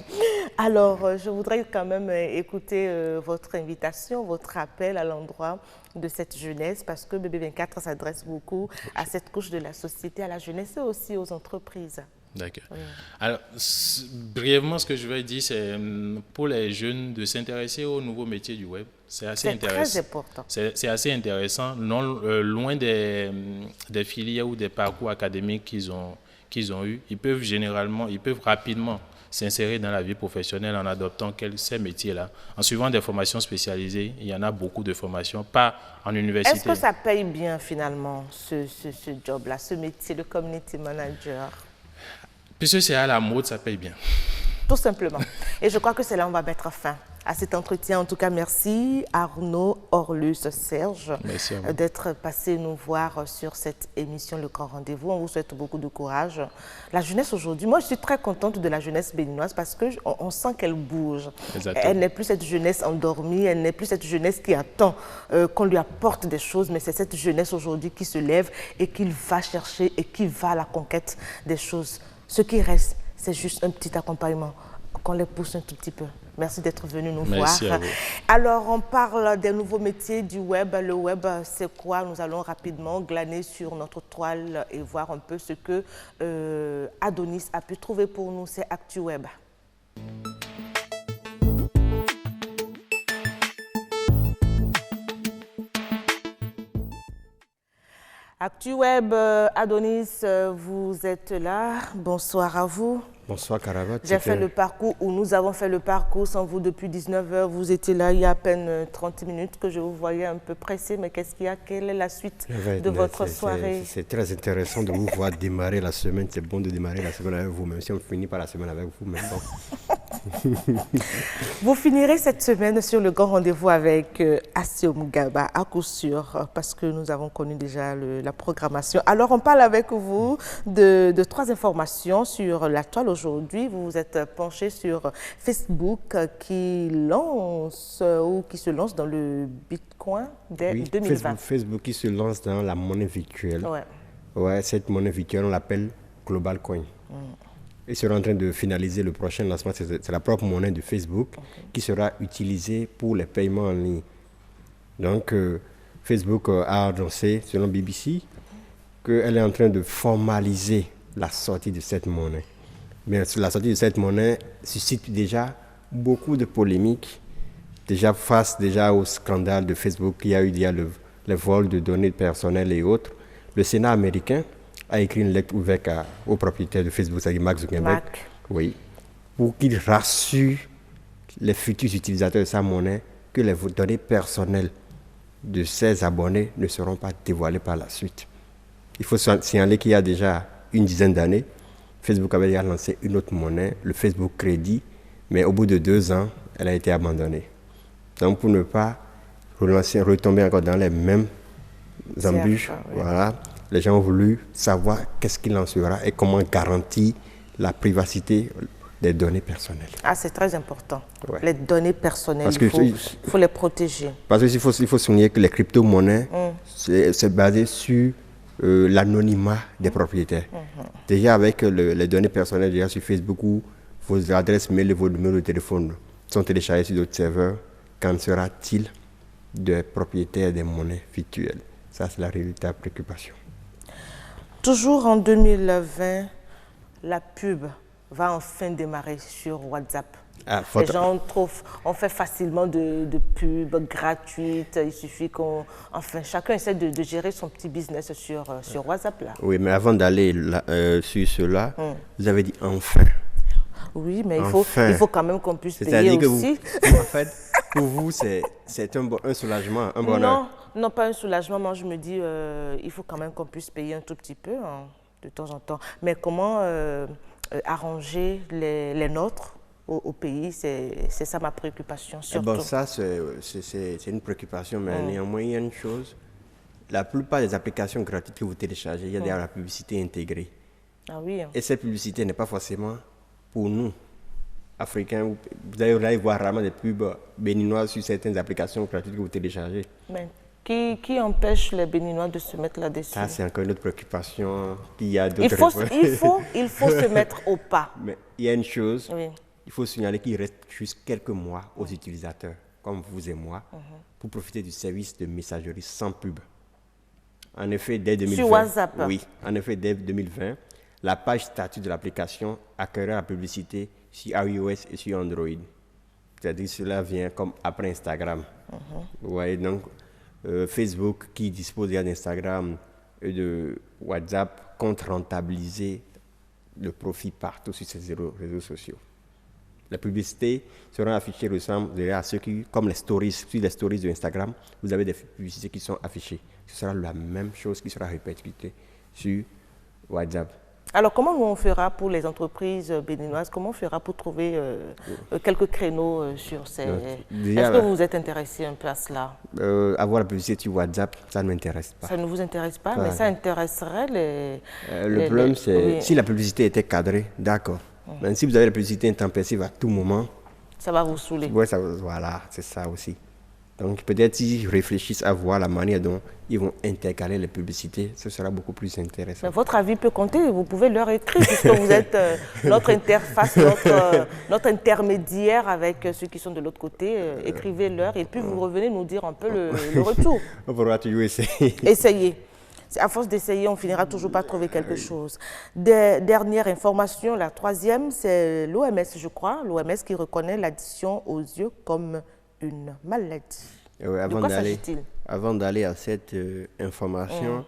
Alors, je voudrais quand même écouter votre invitation, votre appel à l'endroit de cette jeunesse, parce que BB24 s'adresse beaucoup à cette couche de la société, à la jeunesse et aussi aux entreprises. D'accord. Alors, brièvement, ce que je vais dire, c'est pour les jeunes de s'intéresser aux nouveaux métiers du web. C'est assez intéressant. C'est très important. C'est assez intéressant, loin des filières ou des parcours académiques qu'ils ont eus. Ils peuvent rapidement s'insérer dans la vie professionnelle en adoptant ces métiers-là. En suivant des formations spécialisées, il y en a beaucoup de formations, pas en université. Est-ce que ça paye bien finalement, ce job-là, ce métier de community manager? Puisque c'est à la mode, ça paye bien. Tout simplement. Et je crois que c'est là où on va mettre fin à cet entretien. En tout cas, merci Arnaud Orlus Serge d'être passé nous voir sur cette émission Le Grand Rendez-vous. On vous souhaite beaucoup de courage. La jeunesse aujourd'hui, moi je suis très contente de la jeunesse béninoise parce qu'on sent qu'elle bouge. Exactement. Elle n'est plus cette jeunesse endormie, elle n'est plus cette jeunesse qui attend qu'on lui apporte des choses, mais c'est cette jeunesse aujourd'hui qui se lève et qui va chercher et qui va à la conquête des choses. Ce qui reste, c'est juste un petit accompagnement, qu'on les pousse un tout petit peu. Merci d'être venu nous voir. Alors, on parle des nouveaux métiers du web. Le web, c'est quoi? Nous allons rapidement glaner sur notre toile et voir un peu ce que Adonis a pu trouver pour nous. C'est ActuWeb. ActuWeb, Adonis, vous êtes là. Bonsoir à vous. Bonsoir Karamat. J'ai fait le parcours, ou nous avons fait le parcours sans vous depuis 19h. Vous étiez là il y a à peine 30 minutes que je vous voyais un peu pressé. Mais qu'est-ce qu'il y a? Quelle est la suite de votre soirée? C'est très intéressant de vous voir démarrer la semaine. C'est bon de démarrer la semaine avec vous, même si on finit par la semaine avec vous. Mais bon. Vous finirez cette semaine sur le grand rendez-vous avec Assioum Gaba, à coup sûr, parce que nous avons connu déjà la programmation. Alors, on parle avec vous de 3 informations sur la toile. Aujourd'hui, vous vous êtes penché sur Facebook qui se lance dans le Bitcoin dès 2020. Facebook qui se lance dans la monnaie virtuelle. Ouais, cette monnaie virtuelle, on l'appelle Global Coin. Ils seront en train de finaliser le prochain lancement. C'est la propre monnaie de Facebook qui sera utilisée pour les paiements en ligne. Donc, Facebook a annoncé, selon BBC, qu'elle est en train de formaliser la sortie de cette monnaie. Mais la sortie de cette monnaie suscite déjà beaucoup de polémiques, face au scandale de Facebook. Il y a eu le vol de données personnelles et autres. Le Sénat américain a écrit une lettre ouverte au propriétaire de Facebook, c'est-à-dire Mark Zuckerberg, pour qu'il rassure les futurs utilisateurs de sa monnaie que les données personnelles de ses abonnés ne seront pas dévoilées par la suite. Il faut signaler qu'il y a déjà une dizaine d'années, Facebook avait déjà lancé une autre monnaie, le Facebook Crédit, mais au bout de 2 ans, elle a été abandonnée. Donc pour ne pas retomber encore dans les mêmes embûches, les gens ont voulu savoir qu'est-ce qu'il en sera et comment garantir la privacité des données personnelles. Ah, c'est très important. Ouais. Les données personnelles, parce que il faut les protéger. Parce qu'il faut souligner que les crypto-monnaies, c'est basé sur l'anonymat des propriétaires. Déjà avec les données personnelles déjà sur Facebook où vos adresses mail et vos numéros de téléphone sont téléchargés sur d'autres serveurs, qu'en sera-t-il des propriétaires des monnaies virtuelles? Ça, c'est la véritable préoccupation. Toujours en 2020, la pub va enfin démarrer sur WhatsApp. Les gens on fait facilement de pubs gratuites. Il suffit enfin, chacun essaie de gérer son petit business sur WhatsApp. Là. Oui, mais avant d'aller sur cela, vous avez dit enfin. Oui, mais il faut quand même qu'on puisse payer aussi. En fait, pour vous, c'est un soulagement, un bonheur. Non, pas un soulagement. Moi, je me dis, il faut quand même qu'on puisse payer un tout petit peu de temps en temps. Mais comment arranger les nôtres au pays, c'est ça ma préoccupation surtout. Bon, ça, c'est une préoccupation, mais néanmoins, il y a une chose. La plupart des applications gratuites que vous téléchargez, il y a déjà la publicité intégrée. Ah oui. Et cette publicité n'est pas forcément pour nous, Africains. Vous allez voir rarement des pubs béninoises sur certaines applications gratuites que vous téléchargez. Mais qui empêche les Béninois de se mettre là-dessus? Ça, c'est encore une autre préoccupation. Il faut se mettre au pas. Mais il y a une chose, il faut signaler qu'il reste juste quelques mois aux utilisateurs, comme vous et moi, pour profiter du service de messagerie sans pub. En effet, dès 2020, sur WhatsApp. Oui, en effet, dès 2020, la page statut de l'application accueillera la publicité sur iOS et sur Android. C'est-à-dire que cela vient comme après Instagram. Vous voyez, donc Facebook, qui dispose d'Instagram et de WhatsApp, compte rentabiliser le profit partout sur ces réseaux sociaux. La publicité sera affichée ressemble à ceux qui, comme les stories, sur les stories de Instagram, vous avez des publicités qui sont affichées. Ce sera la même chose qui sera répercutée sur WhatsApp. Alors, comment on fera pour les entreprises béninoises? Comment on fera pour trouver quelques créneaux sur ces... Est-ce que vous êtes intéressé un peu à cela? Avoir la publicité sur WhatsApp, ça ne m'intéresse pas. Ça ne vous intéresse pas, mais ça intéresserait les... Le problème, c'est si la publicité était cadrée, d'accord. Mais si vous avez la publicité intempestive à tout moment... Ça va vous saouler. Oui, voilà, c'est ça aussi. Donc peut-être s'ils réfléchissent à voir la manière dont ils vont intercaler les publicités, ce sera beaucoup plus intéressant. Mais votre avis peut compter, vous pouvez leur écrire, puisque vous êtes notre interface, notre intermédiaire avec ceux qui sont de l'autre côté. Écrivez-leur et puis vous revenez nous dire un peu le retour. On pourra toujours essayer. Essayez. À force d'essayer, on finira toujours par trouver quelque chose. Dernière information, la troisième, c'est l'OMS, je crois. L'OMS qui reconnaît l'addiction aux yeux comme une maladie. Oui, de quoi s'agit-il? Avant d'aller à cette information,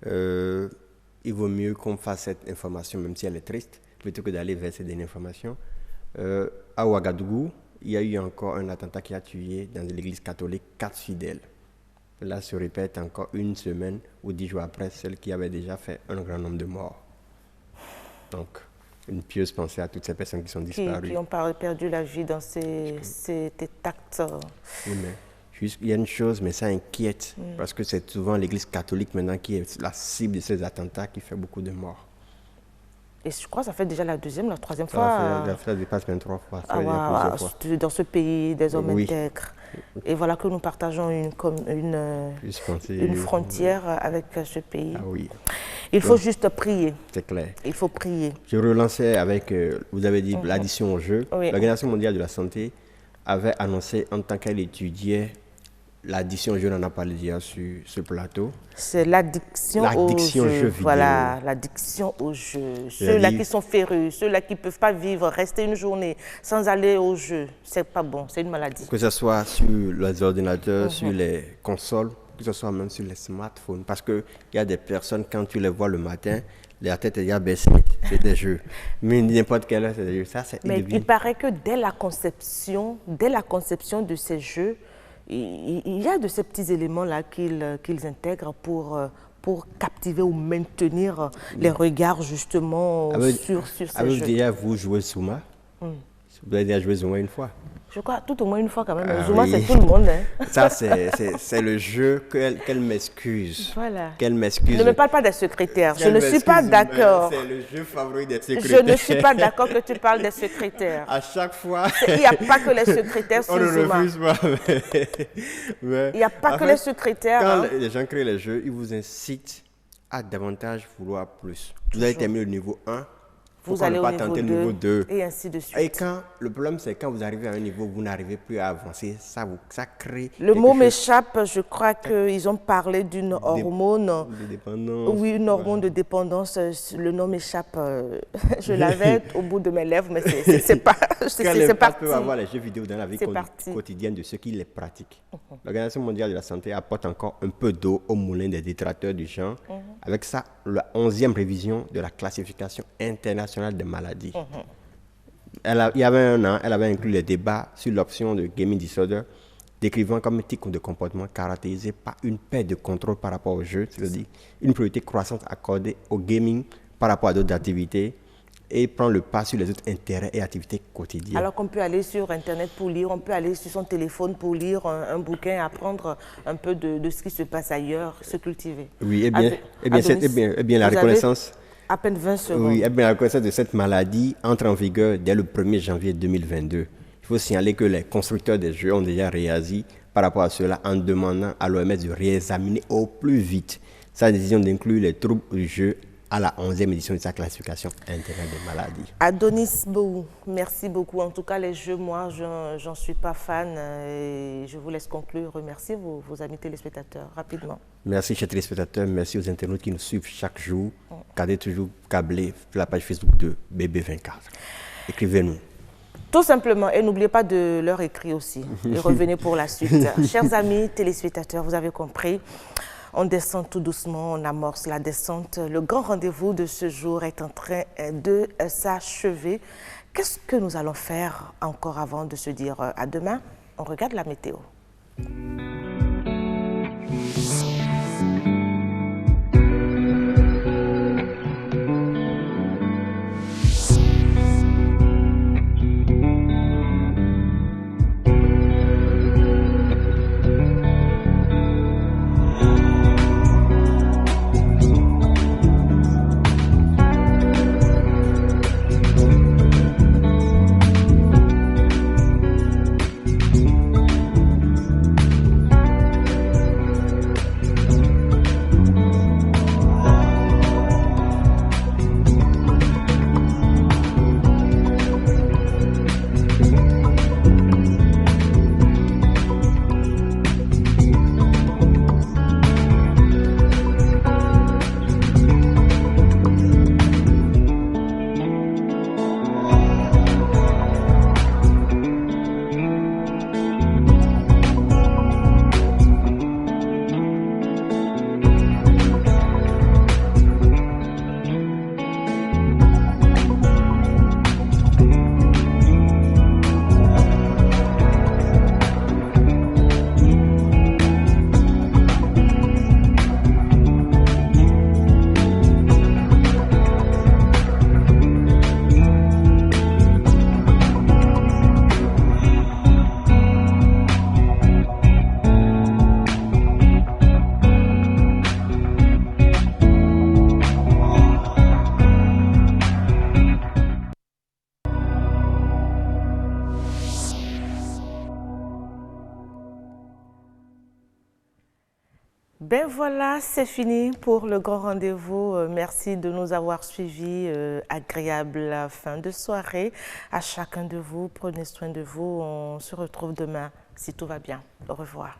il vaut mieux qu'on fasse cette information, même si elle est triste, plutôt que d'aller vers cette dernière information. À Ouagadougou, il y a eu encore un attentat qui a tué dans l'église catholique 4 fidèles. Cela se répète encore une semaine ou 10 jours après celle qui avait déjà fait un grand nombre de morts. Donc, une pieuse pensée à toutes ces personnes qui sont disparues. Qui ont perdu la vie dans ces actes. Oui, mais il y a une chose, mais ça inquiète, parce que c'est souvent l'église catholique maintenant qui est la cible de ces attentats qui fait beaucoup de morts. Et je crois que ça fait déjà la deuxième, la troisième fois. Ça dépasse 23 fois. Dans ce pays, des hommes intègres. Et voilà que nous partageons une frontière avec ce pays. Ah oui. Il faut juste prier. C'est clair. Il faut prier. Je relançais avec, vous avez dit, l'addiction au jeu. Oui. L'Organisation mondiale de la santé avait annoncé en tant qu'elle étudiait l'addiction au jeu, on en a parlé déjà sur ce plateau. C'est l'addiction au jeu. Voilà, l'addiction au jeu. Ceux-là qui sont férus, ceux-là qui ne peuvent pas vivre, rester une journée sans aller au jeu, c'est pas bon, c'est une maladie. Que ce soit sur les ordinateurs, sur les consoles, que ce soit même sur les smartphones. Parce qu'il y a des personnes, quand tu les vois le matin, la tête est déjà baissée, c'est des jeux. Mais n'importe quelle heure, c'est des jeux. Ça, mais il paraît que dès la conception de ces jeux, il y a de ces petits éléments-là qu'ils intègrent pour captiver ou maintenir les regards justement sur ces jeux. Déjà, vous jouez Souma. Vous avez déjà joué Souma une fois? Je crois tout au moins une fois quand même. Oui. C'est tout le monde. Hein. Ça, c'est le jeu qu'elle m'excuse. Voilà. Qu'elle m'excuse. Ne me parle pas des secrétaires. Je ne suis pas d'accord. C'est le jeu favori des secrétaires. Je ne suis pas d'accord que tu parles des secrétaires. À chaque fois. Il n'y a pas que les secrétaires sur Zuma. On ne refuse pas. Il n'y a pas que les secrétaires. Quand les gens créent les jeux, ils vous incitent à davantage vouloir plus. Vous allez terminer le niveau 1. Vous allez au niveau 2 et ainsi de suite. Et le problème, c'est quand vous arrivez à un niveau, vous n'arrivez plus à avancer. Ça crée. Le mot m'échappe. Je crois qu'ils ont parlé d'une hormone. De dépendance. Oui, une hormone de dépendance. Le nom m'échappe. Je l'avais au bout de mes lèvres, mais c'est pas. C'est parti. Peut avoir les jeux vidéo dans la vie quotidienne de ceux qui les pratiquent. L'Organisation mondiale de la santé apporte encore un peu d'eau au moulin des détracteurs du genre. Avec ça, la 11e révision de la classification internationale des maladies. Il y avait un an, elle avait inclus les débats sur l'option de gaming disorder, décrivant comme un type de comportement caractérisé par une perte de contrôle par rapport au jeu, c'est-à-dire une priorité croissante accordée au gaming par rapport à d'autres activités et prend le pas sur les autres intérêts et activités quotidiennes. Alors qu'on peut aller sur Internet pour lire, on peut aller sur son téléphone pour lire un bouquin, apprendre un peu de ce qui se passe ailleurs, se cultiver. Oui, eh bien la reconnaissance... À peine 20 secondes. Oui, eh bien, la reconnaissance de cette maladie entre en vigueur dès le 1er janvier 2022. Il faut signaler que les constructeurs des jeux ont déjà réagi par rapport à cela en demandant à l'OMS de réexaminer au plus vite sa décision d'inclure les troubles du jeu à la 11e édition de sa classification internationale des maladies. Adonis Bou, merci beaucoup. En tout cas, les jeux, moi, j'en suis pas fan. Et je vous laisse conclure. Remerciez vos amis téléspectateurs rapidement. Merci, chers téléspectateurs. Merci aux internautes qui nous suivent chaque jour. Gardez toujours câblé sur la page Facebook de BB24. Écrivez-nous. Tout simplement. Et n'oubliez pas de leur écrire aussi. Et revenez pour la suite. Chers amis téléspectateurs, vous avez compris. On descend tout doucement, on amorce la descente. Le grand rendez-vous de ce jour est en train de s'achever. Qu'est-ce que nous allons faire encore avant de se dire à demain? On regarde la météo. Ben voilà, c'est fini pour le grand rendez-vous. Merci de nous avoir suivis. Agréable fin de soirée à chacun de vous. Prenez soin de vous. On se retrouve demain si tout va bien. Au revoir.